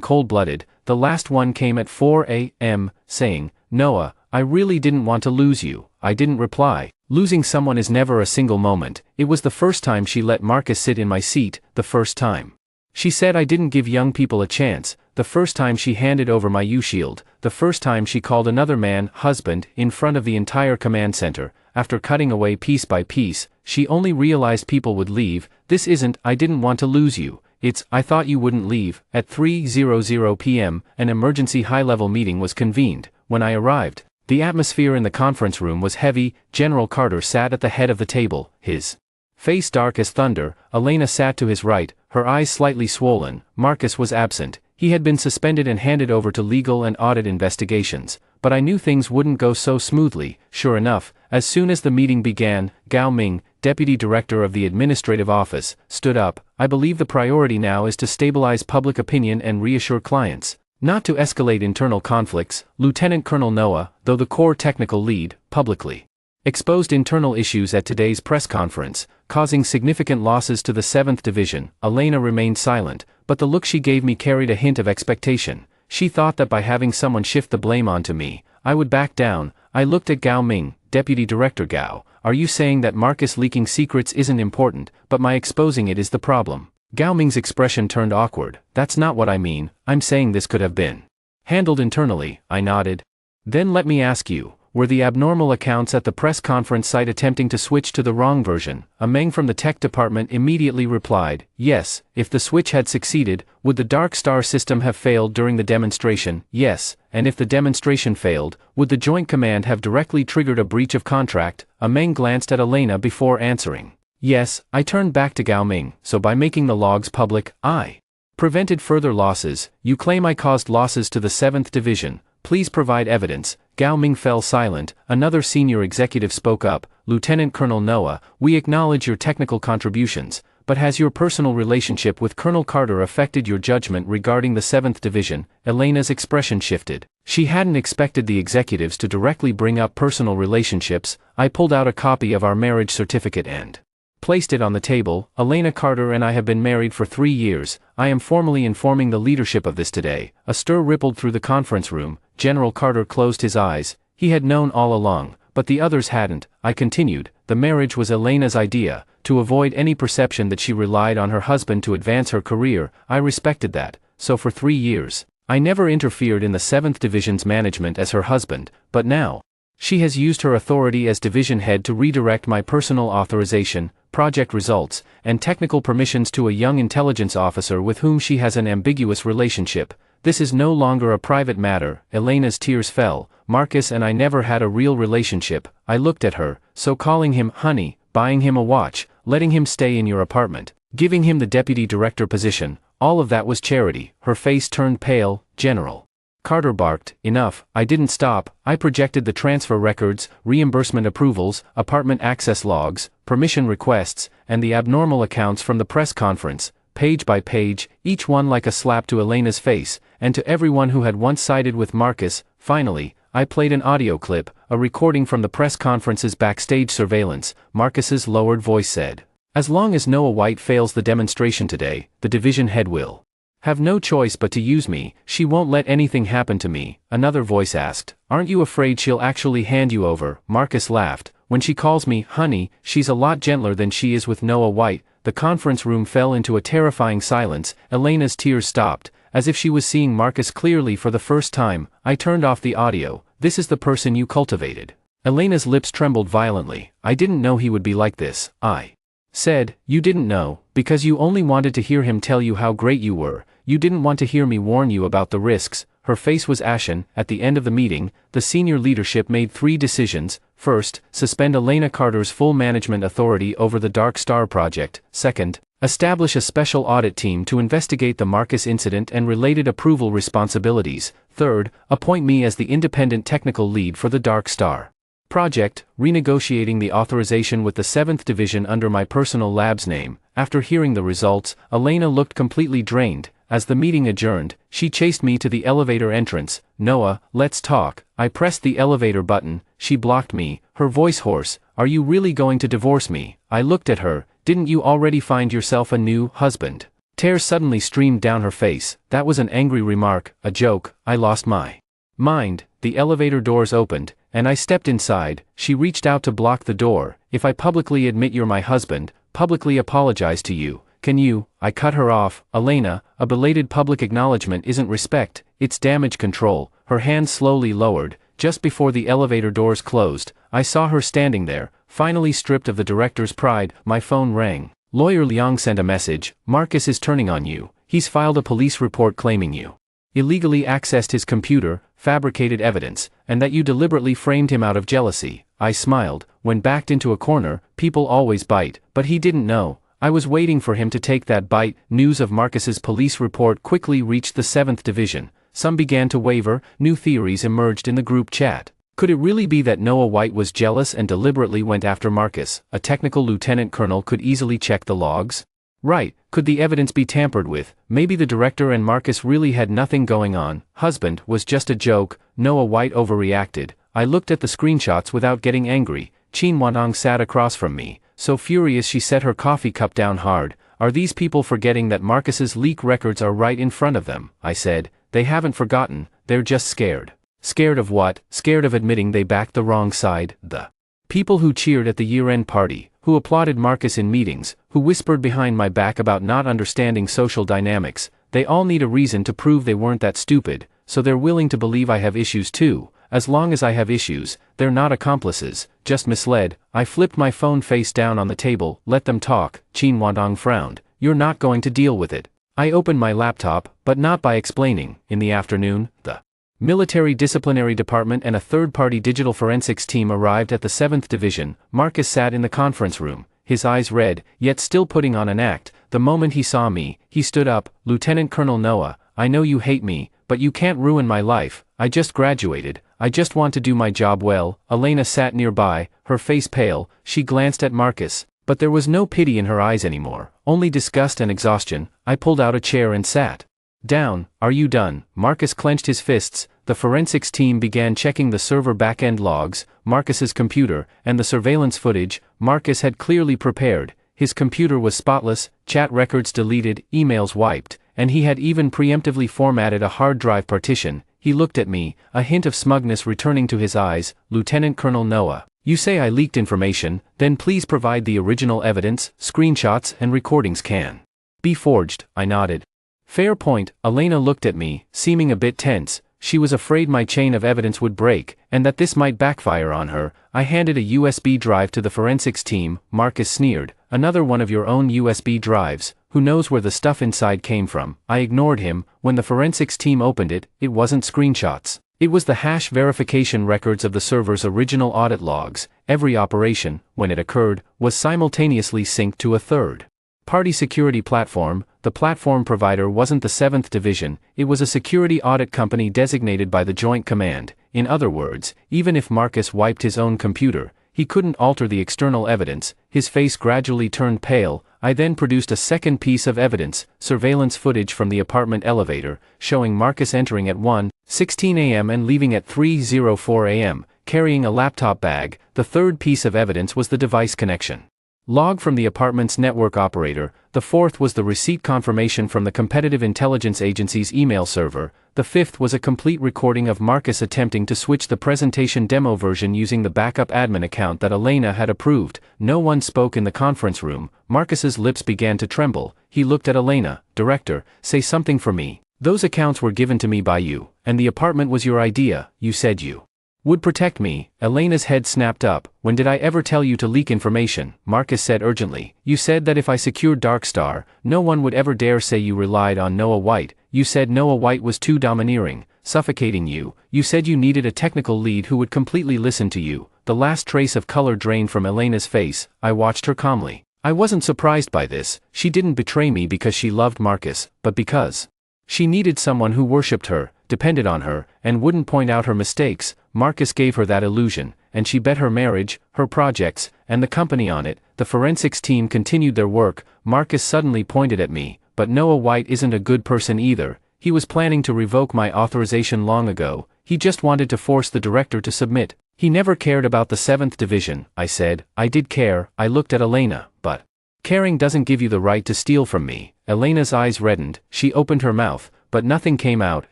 cold-blooded. The last one came at 4 a.m., saying, "Noah, I really didn't want to lose you." I didn't reply. Losing someone is never a single moment. It was the first time she let Marcus sit in my seat, the first time she said I didn't give young people a chance, the first time she handed over my U-shield, the first time she called another man husband in front of the entire command center. After cutting away piece by piece, she only realized people would leave. This isn't, "I didn't want to lose you." It's, "I thought you wouldn't leave." At 3:00 p.m., an emergency high-level meeting was convened. When I arrived, the atmosphere in the conference room was heavy. General Carter sat at the head of the table, his face dark as thunder. Elena sat to his right, her eyes slightly swollen. Marcus was absent. He had been suspended and handed over to legal and audit investigations. But I knew things wouldn't go so smoothly. Sure enough, as soon as the meeting began, Gao Ming, deputy director of the administrative office, stood up. "I believe the priority now is to stabilize public opinion and reassure clients, not to escalate internal conflicts." Lieutenant Colonel Noah, though the core technical lead, publicly exposed internal issues at today's press conference, causing significant losses to the 7th Division. Elena remained silent, but the look she gave me carried a hint of expectation. She thought that by having someone shift the blame onto me, I would back down. I looked at Gao Ming. "Deputy Director Gao, are you saying that Marcus leaking secrets isn't important, but my exposing it is the problem?" Gao Ming's expression turned awkward. "That's not what I mean. I'm saying this could have been handled internally." I nodded. "Then let me ask you, were the abnormal accounts at the press conference site attempting to switch to the wrong version?" A Meng from the tech department immediately replied, "Yes." "If the switch had succeeded, would the Dark Star system have failed during the demonstration?" "Yes." "And if the demonstration failed, would the Joint Command have directly triggered a breach of contract?" A Meng glanced at Elena before answering. "Yes." I turned back to Gao Ming. "So by making the logs public, I prevented further losses. You claim I caused losses to the 7th Division. Please provide evidence." Gao Ming fell silent. Another senior executive spoke up. "Lieutenant Colonel Noah, we acknowledge your technical contributions, but has your personal relationship with Colonel Carter affected your judgment regarding the 7th Division?" Elena's expression shifted. She hadn't expected the executives to directly bring up personal relationships. I pulled out a copy of our marriage certificate and placed it on the table. "Elena Carter and I have been married for 3 years. I am formally informing the leadership of this today." A stir rippled through the conference room. General Carter closed his eyes. He had known all along, but the others hadn't. I continued, the marriage was Elena's idea, to avoid any perception that she relied on her husband to advance her career. I respected that, so for 3 years, I never interfered in the 7th Division's management as her husband, but now, she has used her authority as division head to redirect my personal authorization, project results, and technical permissions to a young intelligence officer with whom she has an ambiguous relationship. This is no longer a private matter. Elena's tears fell. Marcus and I never had a real relationship. I looked at her, so calling him honey, buying him a watch, letting him stay in your apartment, giving him the deputy director position, all of that was charity. Her face turned pale. General Carter barked, enough. I didn't stop. I projected the transfer records, reimbursement approvals, apartment access logs, permission requests, and the abnormal accounts from the press conference, page by page, each one like a slap to Elena's face, and to everyone who had once sided with Marcus. Finally, I played an audio clip, a recording from the press conference's backstage surveillance. Marcus's lowered voice said, "As long as Noah White fails the demonstration today, the division head will have no choice but to use me. She won't let anything happen to me." Another voice asked, "Aren't you afraid she'll actually hand you over?" Marcus laughed. "When she calls me honey, she's a lot gentler than she is with Noah White." The conference room fell into a terrifying silence. Elena's tears stopped, as if she was seeing Marcus clearly for the first time. I turned off the audio. "This is the person you cultivated." Elena's lips trembled violently. "I didn't know he would be like this," I said. "You didn't know, because you only wanted to hear him tell you how great you were. You didn't want to hear me warn you about the risks." Her face was ashen. At the end of the meeting, the senior leadership made 3 decisions. First, suspend Elena Carter's full management authority over the Dark Star project. Second, establish a special audit team to investigate the Marcus incident and related approval responsibilities. Third, appoint me as the independent technical lead for the Dark Star project, renegotiating the authorization with the 7th Division under my personal lab's name. After hearing the results, Elena looked completely drained. As the meeting adjourned, she chased me to the elevator entrance. "Noah, let's talk." I pressed the elevator button. She blocked me, her voice hoarse. "Are you really going to divorce me?" I looked at her. "Didn't you already find yourself a new husband?" Tears suddenly streamed down her face. That was an angry remark, a joke. I lost my mind. The elevator doors opened, and I stepped inside. She reached out to block the door. "If I publicly admit you're my husband, publicly apologize to you, can you?" I cut her off. "Elena, a belated public acknowledgement isn't respect, it's damage control." Her hand slowly lowered. Just before the elevator doors closed, I saw her standing there, finally stripped of the director's pride. My phone rang. Lawyer Liang sent a message. "Marcus is turning on you. He's filed a police report claiming you illegally accessed his computer, fabricated evidence, and that you deliberately framed him out of jealousy." I smiled. When backed into a corner, people always bite, but he didn't know. I was waiting for him to take that bite. News of Marcus's police report quickly reached the 7th Division. Some began to waver. New theories emerged in the group chat. Could it really be that Noah White was jealous and deliberately went after Marcus? A technical lieutenant colonel could easily check the logs. Right, could the evidence be tampered with? Maybe the director and Marcus really had nothing going on. Husband was just a joke. Noah White overreacted. I looked at the screenshots without getting angry. Chin Wanong sat across from me, so furious she set her coffee cup down hard. "Are these people forgetting that Marcus's leak records are right in front of them?" I said. "They haven't forgotten, they're just scared." Scared of what? Scared of admitting they backed the wrong side. The people who cheered at the year-end party, who applauded Marcus in meetings, who whispered behind my back about not understanding social dynamics, they all need a reason to prove they weren't that stupid, so they're willing to believe I have issues too. As long as I have issues, they're not accomplices, just misled. I flipped my phone face down on the table. "Let them talk." Chin Wandong frowned. "You're not going to deal with it." I opened my laptop, but not by explaining. In the afternoon, the Military Disciplinary Department and a third-party digital forensics team arrived at the 7th Division. Marcus sat in the conference room, his eyes red, yet still putting on an act. The moment he saw me, he stood up. "Lieutenant Colonel Noah, I know you hate me, but you can't ruin my life. I just graduated. I just want to do my job well." Elena sat nearby, her face pale. She glanced at Marcus, but there was no pity in her eyes anymore, only disgust and exhaustion. I pulled out a chair and sat down. "Are you done?" Marcus clenched his fists. The forensics team began checking the server back-end logs, Marcus's computer, and the surveillance footage. Marcus had clearly prepared. His computer was spotless, chat records deleted, emails wiped, and he had even preemptively formatted a hard drive partition. He looked at me, a hint of smugness returning to his eyes. Lieutenant Colonel Noah, you say I leaked information, then please provide the original evidence. Screenshots and recordings can be forged. I nodded. Fair point. Elena looked at me, seeming a bit tense. She was afraid my chain of evidence would break, and that this might backfire on her. I handed a USB drive to the forensics team. Marcus sneered. Another one of your own USB drives. Who knows where the stuff inside came from? I ignored him. When the forensics team opened it, it wasn't screenshots. It was the hash verification records of the server's original audit logs. Every operation, when it occurred, was simultaneously synced to a third-party security platform. The platform provider wasn't the 7th Division, it was a security audit company designated by the Joint Command. In other words, even if Marcus wiped his own computer, he couldn't alter the external evidence. His face gradually turned pale. I then produced a second piece of evidence, surveillance footage from the apartment elevator, showing Marcus entering at 1:16 a.m. and leaving at 3:04 a.m., carrying a laptop bag. The third piece of evidence was the device connection log from the apartment's network operator. The fourth was the receipt confirmation from the Competitive Intelligence Agency's email server. The fifth was a complete recording of Marcus attempting to switch the presentation demo version using the backup admin account that Elena had approved. No one spoke in the conference room. Marcus's lips began to tremble. He looked at Elena. Director, say something for me. Those accounts were given to me by you, and the apartment was your idea. You said you would protect me. Elena's head snapped up. When did I ever tell you to leak information? Marcus said urgently. You said that if I secured Darkstar, no one would ever dare say you relied on Noah White. You said Noah White was too domineering, suffocating you. You said you needed a technical lead who would completely listen to you. The last trace of color drained from Elena's face. I watched her calmly. I wasn't surprised by this. She didn't betray me because she loved Marcus, but because she needed someone who worshipped her, depended on her, and wouldn't point out her mistakes. Marcus gave her that illusion, and she bet her marriage, her projects, and the company on it. The forensics team continued their work. Marcus suddenly pointed at me. But Noah White isn't a good person either. He was planning to revoke my authorization long ago. He just wanted to force the director to submit. He never cared about the 7th Division. I said. I did care. I looked at Elena. But caring doesn't give you the right to steal from me. Elena's eyes reddened. She opened her mouth, but nothing came out.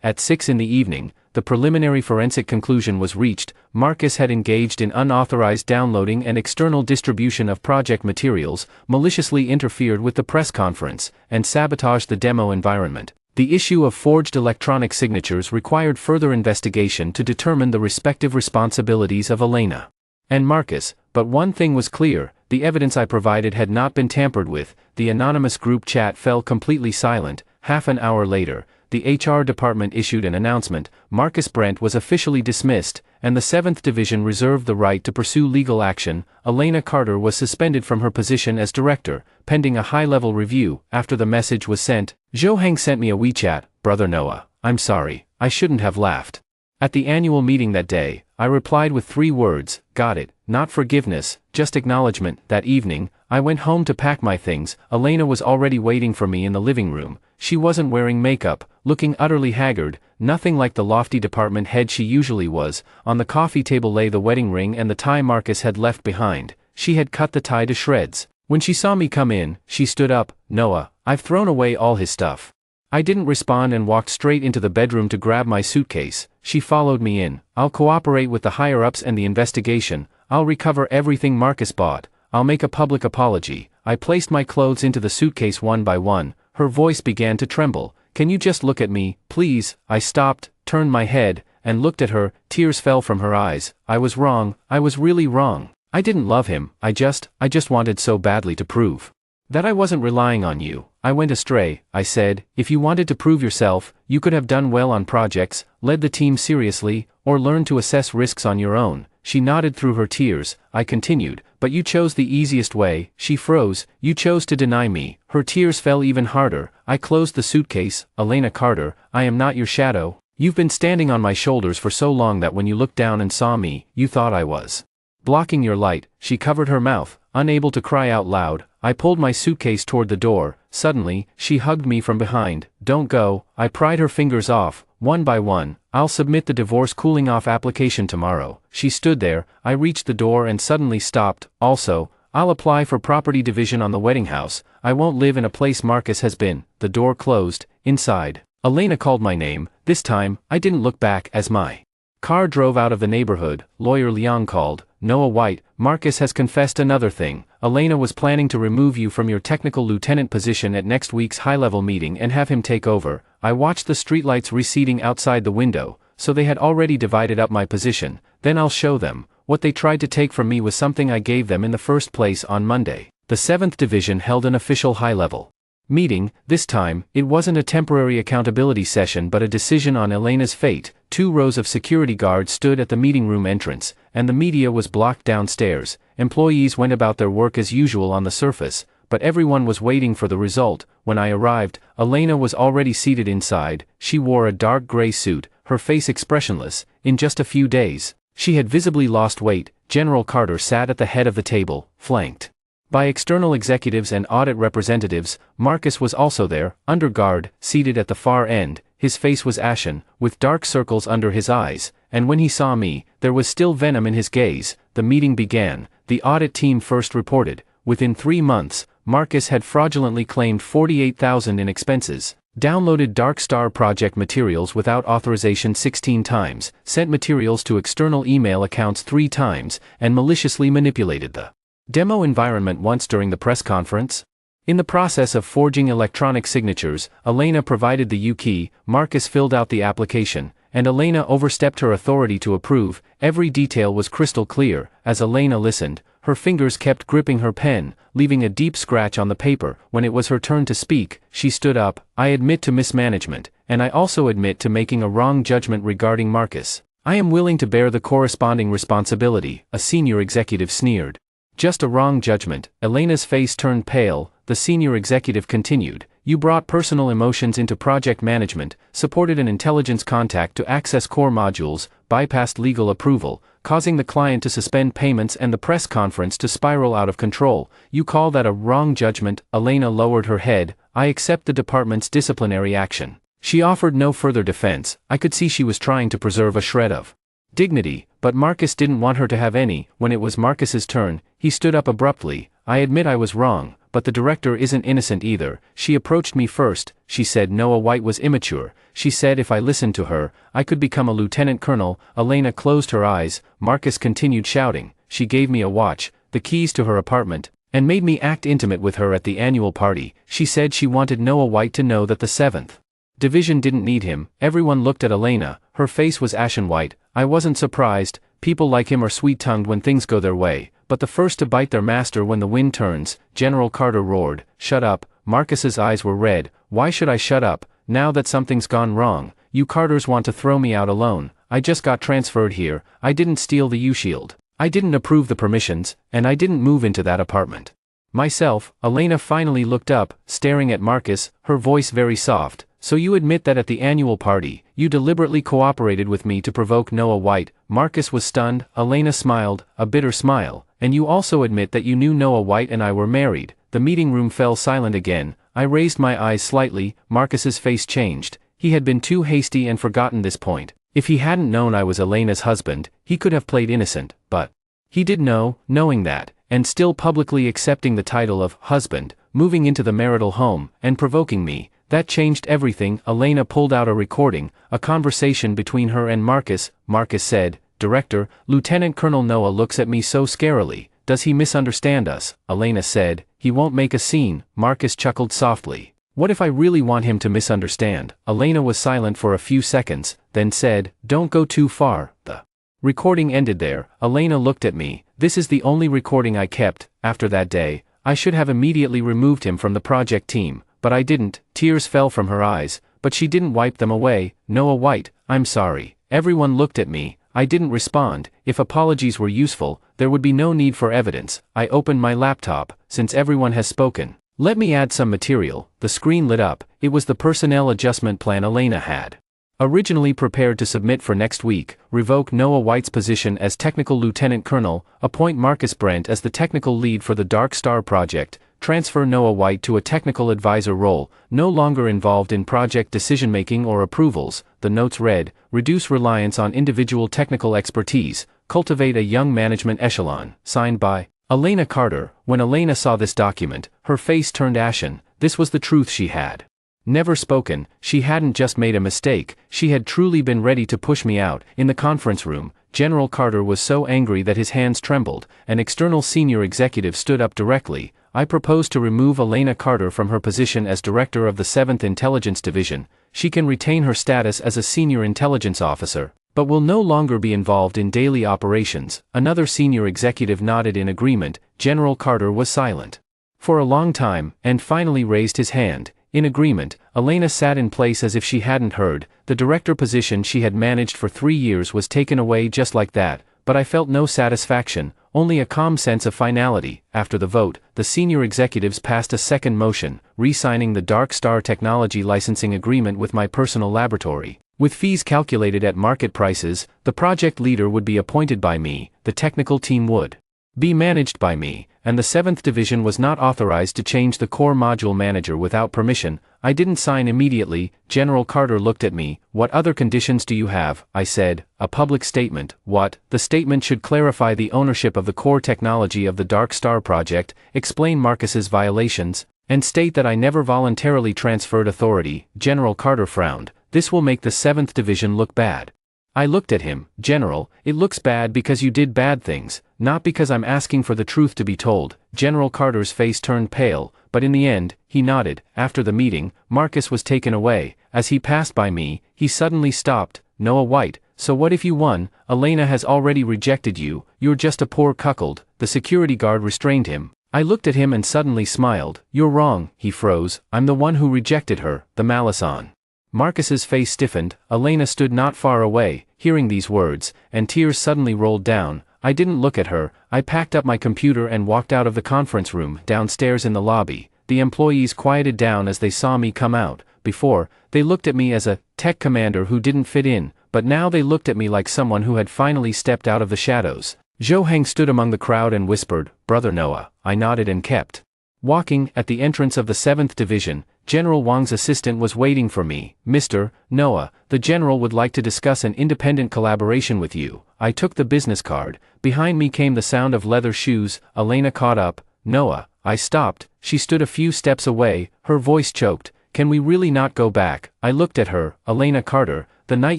At 6 in the evening, the preliminary forensic conclusion was reached. Marcus had engaged in unauthorized downloading and external distribution of project materials, maliciously interfered with the press conference, and sabotaged the demo environment. The issue of forged electronic signatures required further investigation to determine the respective responsibilities of Elena and Marcus, but one thing was clear: the evidence I provided had not been tampered with. The anonymous group chat fell completely silent. Half an hour later, the HR department issued an announcement. Marcus Brent was officially dismissed, and the 7th Division reserved the right to pursue legal action. Elena Carter was suspended from her position as director, pending a high-level review. After the message was sent, Zhou Heng sent me a WeChat. Brother Noah, I'm sorry, I shouldn't have laughed at the annual meeting that day. I replied with 3 words, got it, not forgiveness, just acknowledgement. That evening, I went home to pack my things. Elena was already waiting for me in the living room. She wasn't wearing makeup, looking utterly haggard, nothing like the lofty department head she usually was. On the coffee table lay the wedding ring and the tie Marcus had left behind. She had cut the tie to shreds. When she saw me come in, she stood up. Noah, I've thrown away all his stuff. I didn't respond and walked straight into the bedroom to grab my suitcase. She followed me in. I'll cooperate with the higher-ups and the investigation. I'll recover everything Marcus bought. I'll make a public apology. I placed my clothes into the suitcase one by one. Her voice began to tremble. Can you just look at me, please? I stopped, turned my head, and looked at her. Tears fell from her eyes. I was wrong. I was really wrong. I didn't love him. I just wanted so badly to prove that I wasn't relying on you. I went astray. I said, if you wanted to prove yourself, you could have done well on projects, led the team seriously, or learned to assess risks on your own. She nodded through her tears. I continued, but you chose the easiest way. She froze. You chose to deny me. Her tears fell even harder. I closed the suitcase. Elena Carter, I am not your shadow. You've been standing on my shoulders for so long that when you looked down and saw me, you thought I was blocking your light. She covered her mouth, unable to cry out loud. I pulled my suitcase toward the door. Suddenly, she hugged me from behind. Don't go. I pried her fingers off, one by one. I'll submit the divorce cooling-off application tomorrow. She stood there. I reached the door and suddenly stopped. Also, I'll apply for property division on the wedding house. I won't live in a place Marcus has been. The door closed. inside. Elena called my name. This time, I didn't look back as my car drove out of the neighborhood. Lawyer Leon called. Noah White, Marcus has confessed another thing. Elena was planning to remove you from your technical lieutenant position at next week's high-level meeting and have him take over. I watched the streetlights receding outside the window, so they had already divided up my position. Then I'll show them. What they tried to take from me was something I gave them in the first place on Monday. The 7th Division held an official high-level meeting. This time, it wasn't a temporary accountability session but a decision on Elena's fate. 2 rows of security guards stood at the meeting room entrance, and the media was blocked downstairs. Employees went about their work as usual on the surface, but everyone was waiting for the result. When I arrived, Elena was already seated inside. She wore a dark gray suit, her face expressionless. In just a few days, she had visibly lost weight. General Carter sat at the head of the table, flanked by external executives and audit representatives. Marcus was also there, under guard, seated at the far end. His face was ashen, with dark circles under his eyes, and when he saw me, there was still venom in his gaze. The meeting began. The audit team first reported. Within 3 months, Marcus had fraudulently claimed $48,000 in expenses, downloaded Dark Star project materials without authorization 16 times, sent materials to external email accounts 3 times, and maliciously manipulated the demo environment once during the press conference. In the process of forging electronic signatures, Elena provided the U-key. Marcus filled out the application, and Elena overstepped her authority to approve. Every detail was crystal clear. As Elena listened, her fingers kept gripping her pen, leaving a deep scratch on the paper. When it was her turn to speak, she stood up. I admit to mismanagement, and I also admit to making a wrong judgment regarding Marcus. I am willing to bear the corresponding responsibility, a senior executive sneered. Just a wrong judgment. Elena's face turned pale. The senior executive continued. You brought personal emotions into project management, supported an intelligence contact to access core modules, bypassed legal approval, causing the client to suspend payments and the press conference to spiral out of control. You call that a wrong judgment? Elena lowered her head. I accept the department's disciplinary action. She offered no further defense. I could see she was trying to preserve a shred of dignity, but Marcus didn't want her to have any. When it was Marcus's turn, he stood up abruptly. I admit I was wrong, but the director isn't innocent either. She approached me first. She said Noah White was immature. She said if I listened to her, I could become a lieutenant colonel. Elena closed her eyes. Marcus continued shouting. She gave me a watch, the keys to her apartment, and made me act intimate with her at the annual party. She said she wanted Noah White to know that the 7th Division didn't need him. Everyone looked at Elena. Her face was ashen white. I wasn't surprised. People like him are sweet-tongued when things go their way, but the first to bite their master when the wind turns. General Carter roared. Shut up. Marcus's eyes were red. Why should I shut up, now that something's gone wrong? You Carters want to throw me out alone. I just got transferred here. I didn't steal the U-shield. I didn't approve the permissions, and I didn't move into that apartment myself. Elena finally looked up, staring at Marcus, her voice very soft. So you admit that at the annual party, you deliberately cooperated with me to provoke Noah White? Marcus was stunned. Elena smiled, a bitter smile. And you also admit that you knew Noah White and I were married? The meeting room fell silent again. I raised my eyes slightly. Marcus's face changed. He had been too hasty and forgotten this point. If he hadn't known I was Elena's husband, he could have played innocent, but he did know. Knowing that, and still publicly accepting the title of husband, moving into the marital home, and provoking me, that changed everything. Elena pulled out a recording, a conversation between her and Marcus. Marcus said, Director, Lieutenant Colonel Noah looks at me so scarily. Does he misunderstand us? Elena said, he won't make a scene. Marcus chuckled softly. What if I really want him to misunderstand? Elena was silent for a few seconds, then said, don't go too far. The recording ended there. Elena looked at me. This is the only recording I kept. After that day, I should have immediately removed him from the project team. But I didn't. Tears fell from her eyes, but she didn't wipe them away. Noah White, I'm sorry. Everyone looked at me. I didn't respond. If apologies were useful, there would be no need for evidence. I opened my laptop. Since everyone has spoken, let me add some material. The screen lit up. It was the personnel adjustment plan Elena had originally prepared to submit for next week. Revoke Noah White's position as technical lieutenant colonel, appoint Marcus Brent as the technical lead for the Dark Star project, transfer Noah White to a technical advisor role, no longer involved in project decision-making or approvals. The notes read, reduce reliance on individual technical expertise, cultivate a young management echelon. Signed by Elena Carter. When Elena saw this document, her face turned ashen. This was the truth she had Never spoken, she hadn't just made a mistake, she had truly been ready to push me out. In the conference room, General Carter was so angry that his hands trembled. An external senior executive stood up directly. I propose to remove Elena Carter from her position as director of the 7th Intelligence Division. She can retain her status as a senior intelligence officer, but will no longer be involved in daily operations. Another senior executive nodded in agreement. General Carter was silent for a long time, and finally raised his hand. In agreement, Elena sat in place as if she hadn't heard. The director position she had managed for 3 years was taken away just like that, but I felt no satisfaction, only a calm sense of finality. After the vote, the senior executives passed a second motion, re-signing the Dark Star Technology licensing agreement with my personal laboratory. With fees calculated at market prices, the project leader would be appointed by me, the technical team would be managed by me, and the 7th Division was not authorized to change the core module manager without permission. I didn't sign immediately. General Carter looked at me. What other conditions do you have? I said. A public statement. What? The statement should clarify the ownership of the core technology of the Dark Star project, explain Marcus's violations, and state that I never voluntarily transferred authority. General Carter frowned. This will make the 7th Division look bad. I looked at him. General, it looks bad because you did bad things, not because I'm asking for the truth to be told. General Carter's face turned pale, but in the end, he nodded. After the meeting, Marcus was taken away. As he passed by me, he suddenly stopped. Noah White, so what if you won? Elena has already rejected you, you're just a poor cuckold. The security guard restrained him. I looked at him and suddenly smiled. You're wrong. He froze. I'm the one who rejected her. The malice on Marcus's face stiffened. Elena stood not far away, hearing these words, and tears suddenly rolled down. I didn't look at her. I packed up my computer and walked out of the conference room. Downstairs in the lobby, the employees quieted down as they saw me come out. Before, they looked at me as a tech commander who didn't fit in, but now they looked at me like someone who had finally stepped out of the shadows. Zhou Heng stood among the crowd and whispered, "Brother Noah." I nodded and kept walking. At the entrance of the 7th Division, General Wang's assistant was waiting for me. Mr. Noah, the general would like to discuss an independent collaboration with you. I took the business card. Behind me came the sound of leather shoes. Elena caught up. Noah. I stopped. She stood a few steps away, her voice choked. Can we really not go back? I looked at her. Elena Carter, the night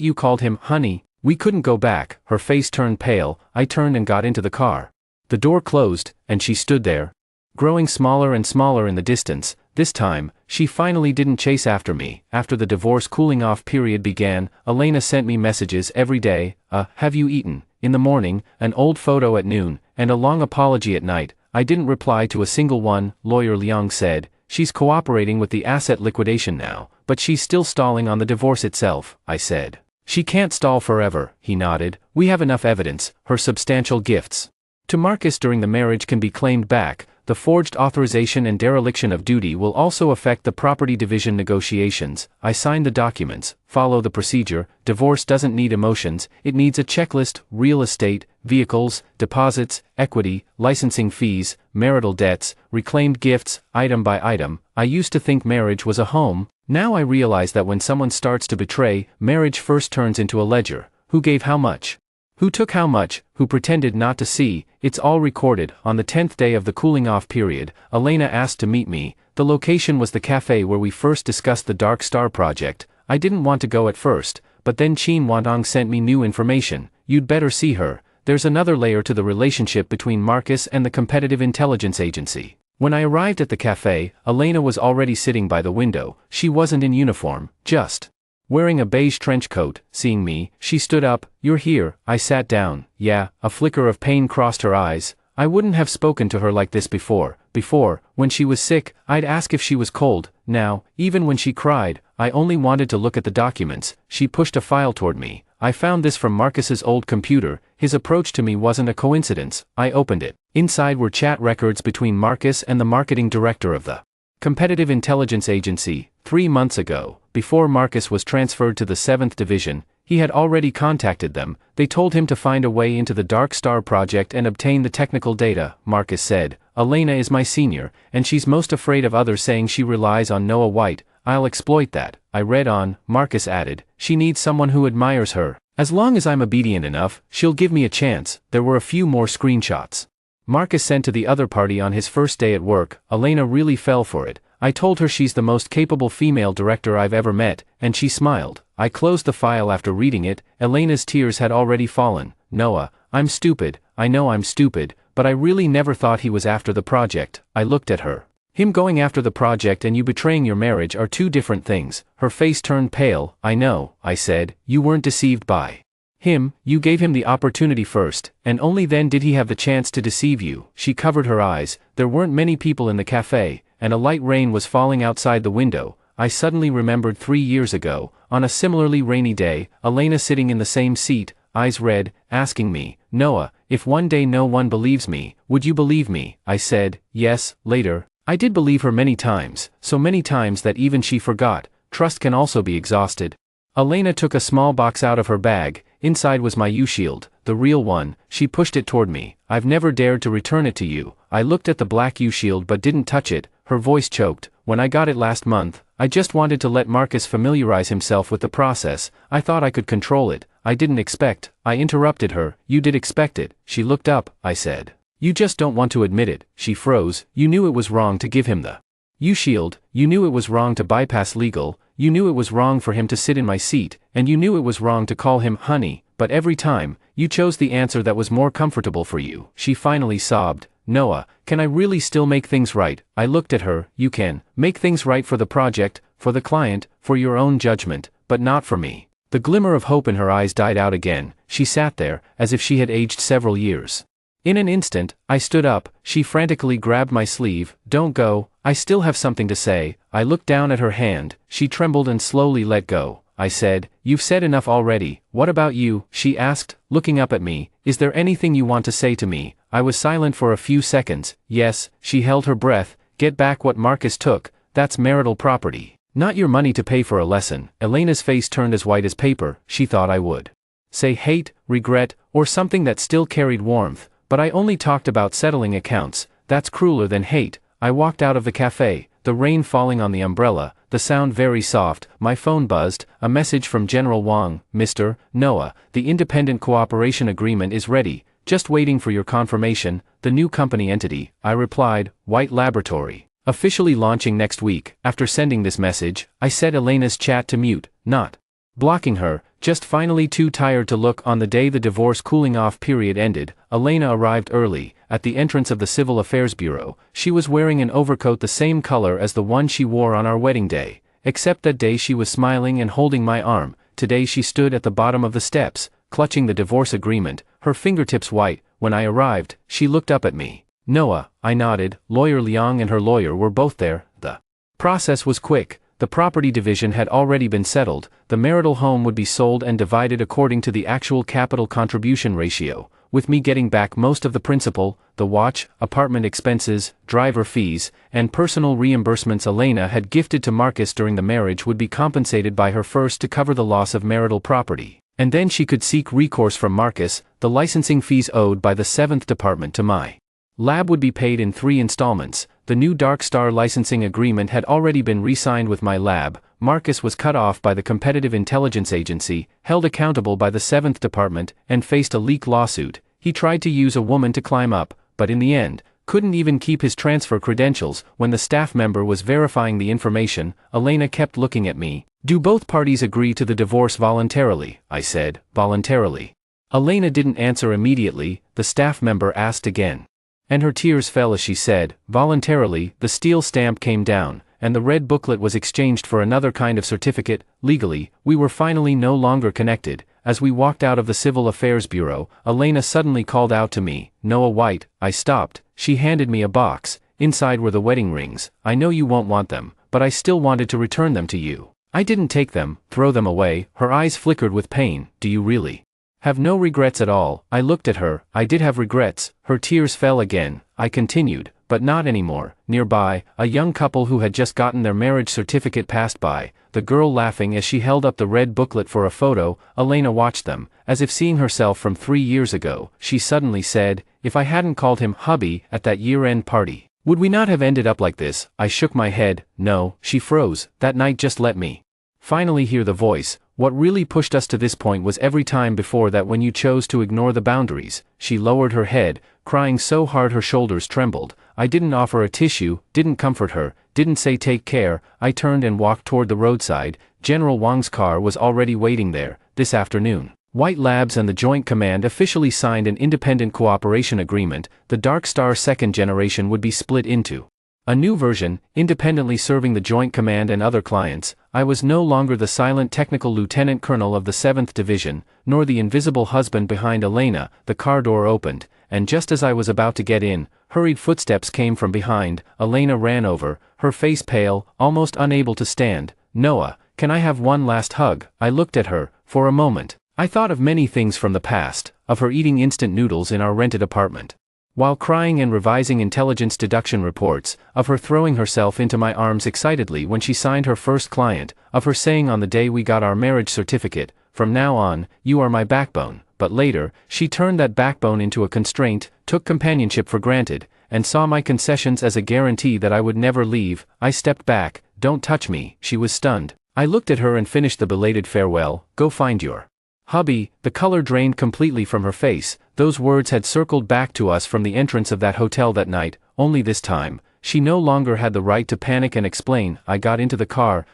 you called him honey, we couldn't go back. Her face turned pale. I turned and got into the car. The door closed, and she stood there, growing smaller and smaller in the distance. This time, she finally didn't chase after me. After the divorce cooling off period began, Elena sent me messages every day. Have you eaten? In the morning, an old photo at noon, and a long apology at night. I didn't reply to a single one. Lawyer Liang said, she's cooperating with the asset liquidation now, but she's still stalling on the divorce itself. I said, she can't stall forever. He nodded. We have enough evidence. Her substantial gifts to Marcus during the marriage can be claimed back. The forged authorization and dereliction of duty will also affect the property division negotiations. I signed the documents. Follow the procedure. Divorce doesn't need emotions, it needs a checklist: real estate, vehicles, deposits, equity, licensing fees, marital debts, reclaimed gifts, item by item. I used to think marriage was a home. Now I realize that when someone starts to betray, marriage first turns into a ledger. Who gave how much? Who took how much? Who pretended not to see? It's all recorded. On the 10th day of the cooling off period, Elena asked to meet me. The location was the cafe where we first discussed the Dark Star project. I didn't want to go at first, but then Qin Wantong sent me new information. You'd better see her. There's another layer to the relationship between Marcus and the Competitive Intelligence Agency. When I arrived at the cafe, Elena was already sitting by the window. She wasn't in uniform, just wearing a beige trench coat. Seeing me, she stood up. You're here. I sat down. Yeah, a flicker of pain crossed her eyes. I wouldn't have spoken to her like this before. Before, when she was sick, I'd ask if she was cold. Now, even when she cried, I only wanted to look at the documents. She pushed a file toward me. I found this from Marcus's old computer. His approach to me wasn't a coincidence. I opened it. Inside were chat records between Marcus and the marketing director of the Competitive Intelligence Agency. 3 months ago, before Marcus was transferred to the 7th Division, he had already contacted them. They told him to find a way into the Dark Star project and obtain the technical data. Marcus said, Elena is my senior, and she's most afraid of others saying she relies on Noah White. I'll exploit that. I read on. Marcus added, she needs someone who admires her. As long as I'm obedient enough, she'll give me a chance. There were a few more screenshots Marcus sent to the other party on his first day at work. Elena really fell for it. I told her she's the most capable female director I've ever met, and she smiled. I closed the file after reading it. Elena's tears had already fallen. Noah, I'm stupid, I know I'm stupid, but I really never thought he was after the project. I looked at her. Him going after the project and you betraying your marriage are two different things. Her face turned pale. I know, I said, you weren't deceived by him, you gave him the opportunity first, and only then did he have the chance to deceive you. She covered her eyes. There weren't many people in the cafe, and a light rain was falling outside the window. I suddenly remembered 3 years ago, on a similarly rainy day, Elena sitting in the same seat, eyes red, asking me, Noah, if one day no one believes me, would you believe me? I said, yes. Later, I did believe her many times, so many times that even she forgot. Trust can also be exhausted. Elena took a small box out of her bag. Inside was my U-shield, the real one. She pushed it toward me. I've never dared to return it to you. I looked at the black U-shield but didn't touch it. Her voice choked. When I got it last month, I just wanted to let Marcus familiarize himself with the process. I thought I could control it. I didn't expect. I interrupted her. You did expect it. She looked up. I said. You just don't want to admit it. She froze. You knew it was wrong to give him the U-shield. You knew it was wrong to bypass legal. You knew it was wrong for him to sit in my seat, and you knew it was wrong to call him honey, but every time, you chose the answer that was more comfortable for you. She finally sobbed. Noah, can I really still make things right? I looked at her. You can make things right for the project, for the client, for your own judgment, but not for me. The glimmer of hope in her eyes died out again. She sat there, as if she had aged several years. In an instant, I stood up. She frantically grabbed my sleeve. Don't go, I still have something to say. I looked down at her hand. She trembled and slowly let go. I said, you've said enough already. What about you? She asked, looking up at me. Is there anything you want to say to me? I was silent for a few seconds. Yes. She held her breath. Get back what Marcus took. That's marital property. Not your money to pay for a lesson. Elena's face turned as white as paper. She thought I would say hate, regret, or something that still carried warmth. But I only talked about settling accounts. That's crueler than hate. I walked out of the cafe, the rain falling on the umbrella, the sound very soft. My phone buzzed, a message from General Wang. Mr. Noah, the independent cooperation agreement is ready, just waiting for your confirmation. The new company entity, I replied, White Laboratory, officially launching next week. After sending this message, I set Elena's chat to mute, not blocking her, just finally too tired to look. On the day the divorce cooling off period ended, Elena arrived early. At the entrance of the Civil Affairs Bureau, she was wearing an overcoat the same color as the one she wore on our wedding day, except that day she was smiling and holding my arm. Today she stood at the bottom of the steps, clutching the divorce agreement, her fingertips white. When I arrived, she looked up at me. Noah, I nodded. Lawyer Liang and her lawyer were both there. The process was quick. The property division had already been settled. The marital home would be sold and divided according to the actual capital contribution ratio, with me getting back most of the principal. The watch, apartment expenses, driver fees, and personal reimbursements Elena had gifted to Marcus during the marriage would be compensated by her first to cover the loss of marital property, and then she could seek recourse from Marcus. The licensing fees owed by the 7th Department to my lab would be paid in 3 installments. The new Dark Star licensing agreement had already been re-signed with my lab. Marcus was cut off by the Competitive Intelligence Agency, held accountable by the 7th Department, and faced a leak lawsuit. He tried to use a woman to climb up, but in the end, couldn't even keep his transfer credentials. When the staff member was verifying the information, Elena kept looking at me. Do both parties agree to the divorce voluntarily? I said, voluntarily. Elena didn't answer immediately. The staff member asked again, and her tears fell as she said, voluntarily. The steel stamp came down, and the red booklet was exchanged for another kind of certificate. Legally, we were finally no longer connected. As we walked out of the Civil Affairs Bureau, Elena suddenly called out to me, Noah White. I stopped. She handed me a box. Inside were the wedding rings. I know you won't want them, but I still wanted to return them to you. I didn't take them, throw them away. Her eyes flickered with pain. Do you really have no regrets at all? I looked at her. I did have regrets. Her tears fell again. I continued, but not anymore. Nearby, a young couple who had just gotten their marriage certificate passed by, the girl laughing as she held up the red booklet for a photo. Elena watched them, as if seeing herself from 3 years ago. She suddenly said, if I hadn't called him hubby at that year-end party, would we not have ended up like this? I shook my head. No. She froze. That night just let me finally hear the voice. What really pushed us to this point was every time before that when you chose to ignore the boundaries. She lowered her head, crying so hard her shoulders trembled. I didn't offer a tissue, didn't comfort her, didn't say take care. I turned and walked toward the roadside. General Wang's car was already waiting there. This afternoon, White Labs and the Joint Command officially signed an independent cooperation agreement. The Dark Star second generation would be split into a new version, independently serving the Joint Command and other clients. I was no longer the silent technical lieutenant colonel of the 7th Division, nor the invisible husband behind Elena. The car door opened, and just as I was about to get in, hurried footsteps came from behind. Elena ran over, her face pale, almost unable to stand. "Noah, can I have one last hug?" I looked at her. For a moment, I thought of many things from the past, of her eating instant noodles in our rented apartment, while crying and revising intelligence deduction reports, of her throwing herself into my arms excitedly when she signed her first client, of her saying on the day we got our marriage certificate, "From now on, you are my backbone." But later, she turned that backbone into a constraint, took companionship for granted, and saw my concessions as a guarantee that I would never leave. I stepped back. "Don't touch me." She was stunned. I looked at her and finished the belated farewell. "Go find your hubby." The color drained completely from her face. Those words had circled back to us from the entrance of that hotel that night, only this time, she no longer had the right to panic and explain. I got into the car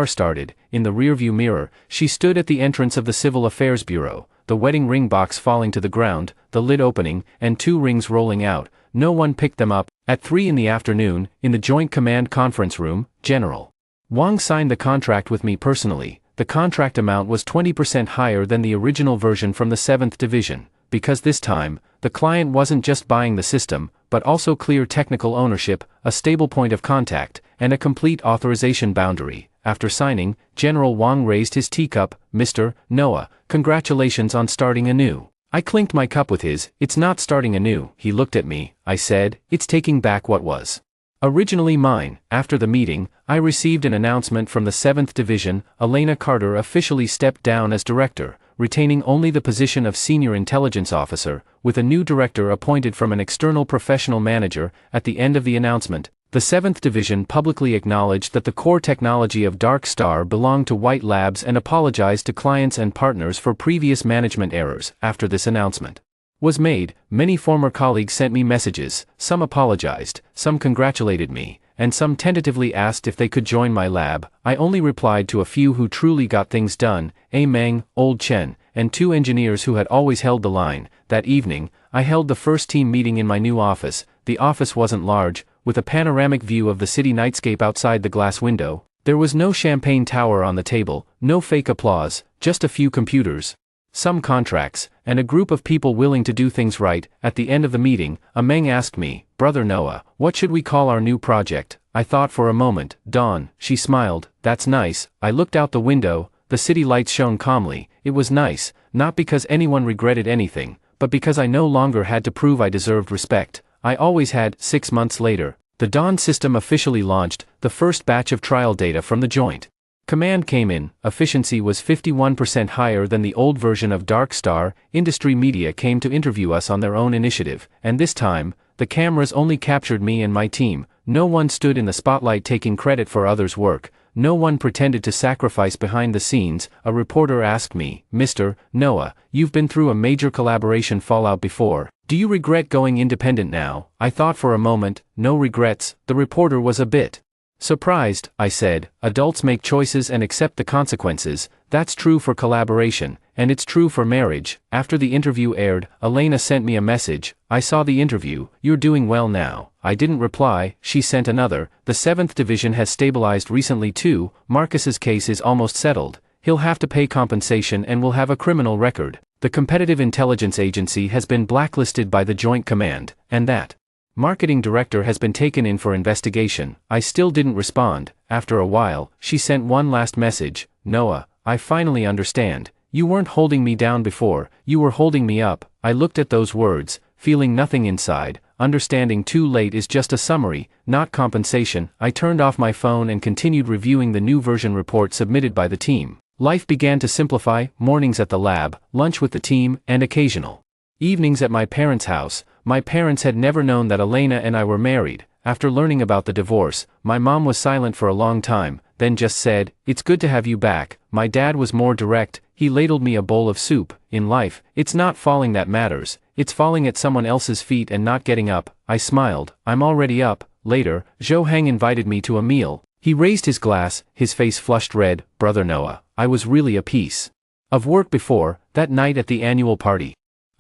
started. In the rearview mirror, she stood at the entrance of the Civil Affairs Bureau, the wedding ring box falling to the ground, the lid opening, and 2 rings rolling out. No one picked them up. At 3 in the afternoon, in the Joint Command conference room, General Wang signed the contract with me personally. The contract amount was 20% higher than the original version from the 7th Division, because this time, the client wasn't just buying the system, but also clear technical ownership, a stable point of contact, and a complete authorization boundary. After signing, General Wang raised his teacup. "Mr. Noah, congratulations on starting anew." I clinked my cup with his. "It's not starting anew." He looked at me. I said, "It's taking back what was originally mine." After the meeting, I received an announcement from the 7th Division. Elena Carter officially stepped down as director, retaining only the position of senior intelligence officer, with a new director appointed from an external professional manager. At the end of the announcement, the 7th Division publicly acknowledged that the core technology of Dark Star belonged to White Labs and apologized to clients and partners for previous management errors. After this announcement was made, many former colleagues sent me messages. Some apologized, some congratulated me, and some tentatively asked if they could join my lab. I only replied to a few who truly got things done: A Meng, Old Chen, and 2 engineers who had always held the line. That evening, I held the first team meeting in my new office. The office wasn't large, with a panoramic view of the city nightscape outside the glass window. There was no champagne tower on the table, no fake applause, just a few computers, some contracts, and a group of people willing to do things right. At the end of the meeting, A Meng asked me, "Brother Noah, what should we call our new project?" I thought for a moment. "Dawn." She smiled. "That's nice." I looked out the window. The city lights shone calmly. It was nice, not because anyone regretted anything, but because I no longer had to prove I deserved respect. I always had. 6 months later, the Dawn system officially launched. The first batch of trial data from the Joint Command came in. Efficiency was 51% higher than the old version of Dark Star. Industry media came to interview us on their own initiative, and this time, the cameras only captured me and my team. No one stood in the spotlight taking credit for others' work. No one pretended to sacrifice behind the scenes. A reporter asked me, "Mr. Noah, you've been through a major collaboration fallout before. Do you regret going independent now?" I thought for a moment. "No regrets." The reporter was a bit surprised. I said, "Adults make choices and accept the consequences. That's true for collaboration, and it's true for marriage." After the interview aired, Elena sent me a message. "I saw the interview. You're doing well now." I didn't reply. She sent another. "The 7th Division has stabilized recently too. Marcus's case is almost settled. He'll have to pay compensation and will have a criminal record. The Competitive Intelligence Agency has been blacklisted by the Joint Command, and that marketing director has been taken in for investigation." I still didn't respond. After a while, she sent one last message. "Noah, I finally understand. You weren't holding me down before, you were holding me up." I looked at those words, feeling nothing inside. Understanding too late is just a summary, not compensation. I turned off my phone and continued reviewing the new version report submitted by the team. Life began to simplify. Mornings at the lab, lunch with the team, and occasional evenings at my parents' house. My parents had never known that Elena and I were married. After learning about the divorce, my mom was silent for a long time, then just said, "It's good to have you back." My dad was more direct. He ladled me a bowl of soup. In life, it's not falling that matters, it's falling at someone else's feet and not getting up. I smiled. I'm already up. Later, Zhou Heng invited me to a meal. He raised his glass, his face flushed red. Brother Noah, I was really a piece of work before that night at the annual party.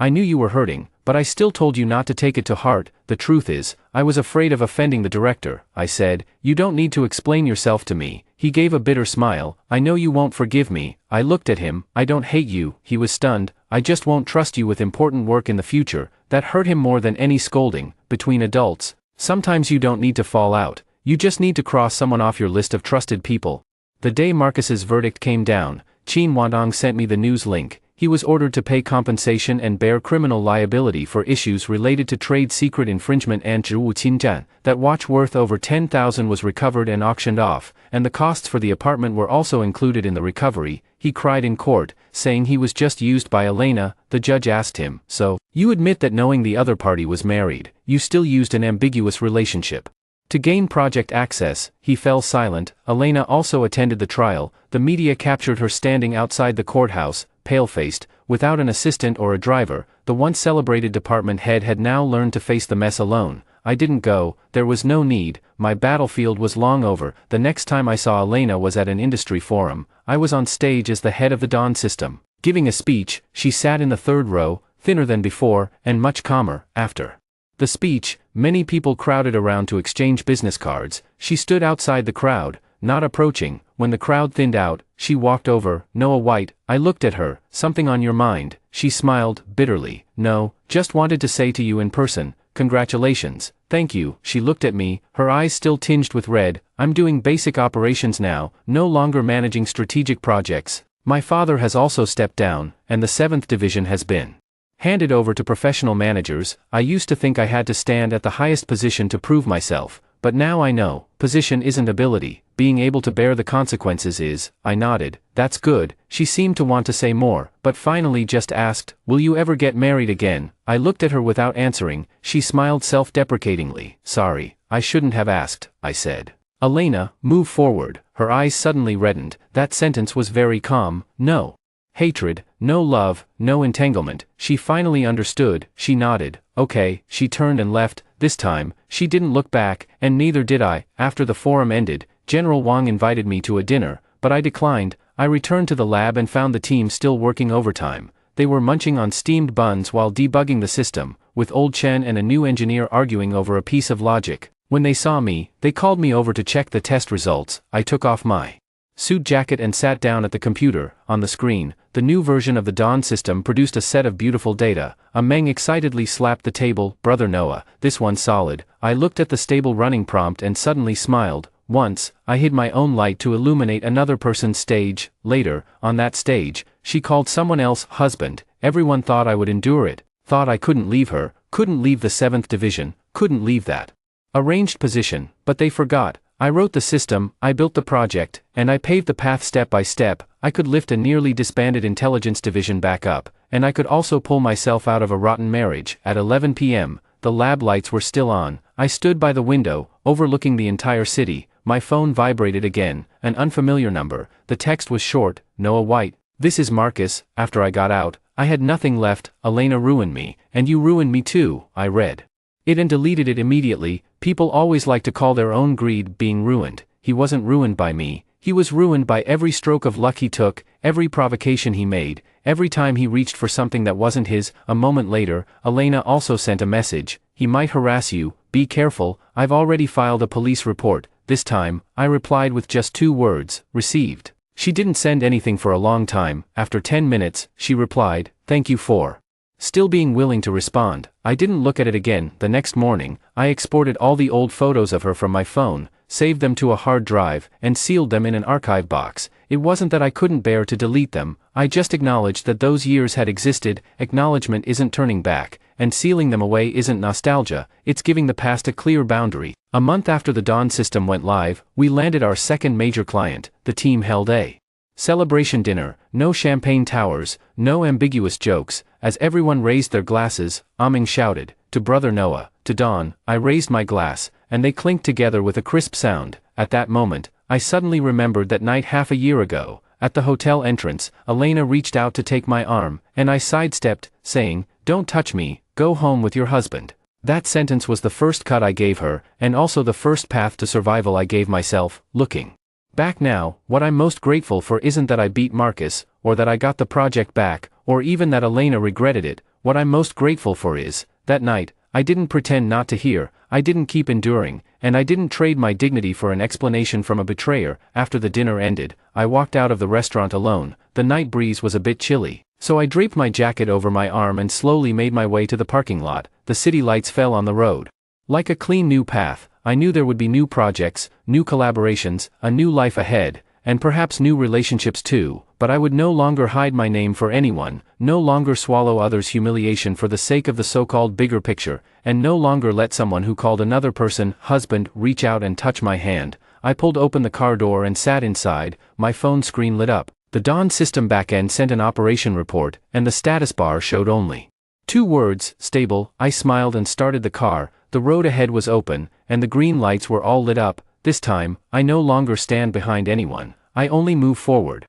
I knew you were hurting, but I still told you not to take it to heart. The truth is, I was afraid of offending the director. I said, you don't need to explain yourself to me. He gave a bitter smile. I know you won't forgive me. I looked at him. I don't hate you. He was stunned. I just won't trust you with important work in the future. That hurt him more than any scolding. Between adults, sometimes you don't need to fall out. You just need to cross someone off your list of trusted people. The day Marcus's verdict came down, Qin Wandong sent me the news link. He was ordered to pay compensation and bear criminal liability for issues related to trade secret infringement and zhiwu qinjian. That watch worth over 10,000 was recovered and auctioned off, and the costs for the apartment were also included in the recovery. He cried in court, saying he was just used by Elena. The judge asked him, so, you admit that knowing the other party was married, you still used an ambiguous relationship to gain project access? He fell silent. Elena also attended the trial. The media captured her standing outside the courthouse, pale-faced, without an assistant or a driver. The once celebrated department head had now learned to face the mess alone. I didn't go, there was no need, my battlefield was long over. The next time I saw Elena was at an industry forum. I was on stage as the head of the Dawn system, giving a speech. She sat in the third row, thinner than before, and much calmer. After the speech, many people crowded around to exchange business cards. She stood outside the crowd, not approaching. When the crowd thinned out, she walked over. Noah White. I looked at her. Something on your mind? She smiled, bitterly. No, just wanted to say to you in person, congratulations. Thank you. She looked at me, her eyes still tinged with red. I'm doing basic operations now, no longer managing strategic projects. My father has also stepped down, and the 7th Division has been handed over to professional managers. I used to think I had to stand at the highest position to prove myself, but now I know, position isn't ability, being able to bear the consequences is. I nodded. That's good. She seemed to want to say more, but finally just asked, will you ever get married again? I looked at her without answering. She smiled self-deprecatingly. Sorry, I shouldn't have asked, I said. Elena, move forward. Her eyes suddenly reddened. That sentence was very calm. No hatred, no love, no entanglement. She finally understood. She nodded. Okay. She turned and left. This time, she didn't look back, and neither did I. After the forum ended, General Wang invited me to a dinner, but I declined. I returned to the lab and found the team still working overtime. They were munching on steamed buns while debugging the system, with old Chen and a new engineer arguing over a piece of logic. When they saw me, they called me over to check the test results. I took off my suit jacket and sat down at the computer. On the screen, the new version of the Dawn system produced a set of beautiful data. Meng excitedly slapped the table. Brother Noah, this one's solid. I looked at the stable running prompt and suddenly smiled. Once, I hid my own light to illuminate another person's stage. Later, on that stage, she called someone else husband. Everyone thought I would endure it, thought I couldn't leave her, couldn't leave the 7th Division, couldn't leave that arranged position, but they forgot. I wrote the system, I built the project, and I paved the path step by step. I could lift a nearly disbanded intelligence division back up, and I could also pull myself out of a rotten marriage. At 11 p.m., the lab lights were still on. I stood by the window, overlooking the entire city. My phone vibrated again, an unfamiliar number. The text was short, Noah White. This is Marcus. After I got out, I had nothing left. Elena ruined me, and you ruined me too. I read it and deleted it immediately. People always like to call their own greed being ruined. He wasn't ruined by me. He was ruined by every stroke of luck he took, every provocation he made, every time he reached for something that wasn't his. A moment later, Elena also sent a message. He might harass you. Be careful. I've already filed a police report. This time, I replied with just 2 words, received. She didn't send anything for a long time. After 10 minutes, she replied, thank you for still being willing to respond. I didn't look at it again. The next morning, I exported all the old photos of her from my phone, saved them to a hard drive, and sealed them in an archive box. It wasn't that I couldn't bear to delete them, I just acknowledged that those years had existed. Acknowledgement isn't turning back, and sealing them away isn't nostalgia, it's giving the past a clear boundary. A month after the Dawn system went live, we landed our second major client. The team held a celebration dinner. No champagne towers, no ambiguous jokes. As everyone raised their glasses, Meng shouted, to Brother Noah, to Dawn. I raised my glass, and they clinked together with a crisp sound. At that moment, I suddenly remembered that night half a year ago, At the hotel entrance, Elena reached out to take my arm, and I sidestepped, saying, "Don't touch me, go home with your husband." That sentence was the first cut I gave her, and also the first path to survival I gave myself. Looking back now, what I'm most grateful for isn't that I beat Marcus, or that I got the project back, or even that Elena regretted it. What I'm most grateful for is, that night, I didn't pretend not to hear, I didn't keep enduring, and I didn't trade my dignity for an explanation from a betrayer. After the dinner ended, I walked out of the restaurant alone. The night breeze was a bit chilly, so I draped my jacket over my arm and slowly made my way to the parking lot. The city lights fell on the road. Like a clean new path, I knew there would be new projects, new collaborations, a new life ahead, and perhaps new relationships too, but I would no longer hide my name for anyone, no longer swallow others' humiliation for the sake of the so-called bigger picture, and no longer let someone who called another person husband reach out and touch my hand. I pulled open the car door and sat inside. My phone screen lit up. The Dawn system backend sent an operation report, and the status bar showed only 2 words, stable. I smiled and started the car. The road ahead was open, and the green lights were all lit up. This time, I no longer stand behind anyone. I only move forward.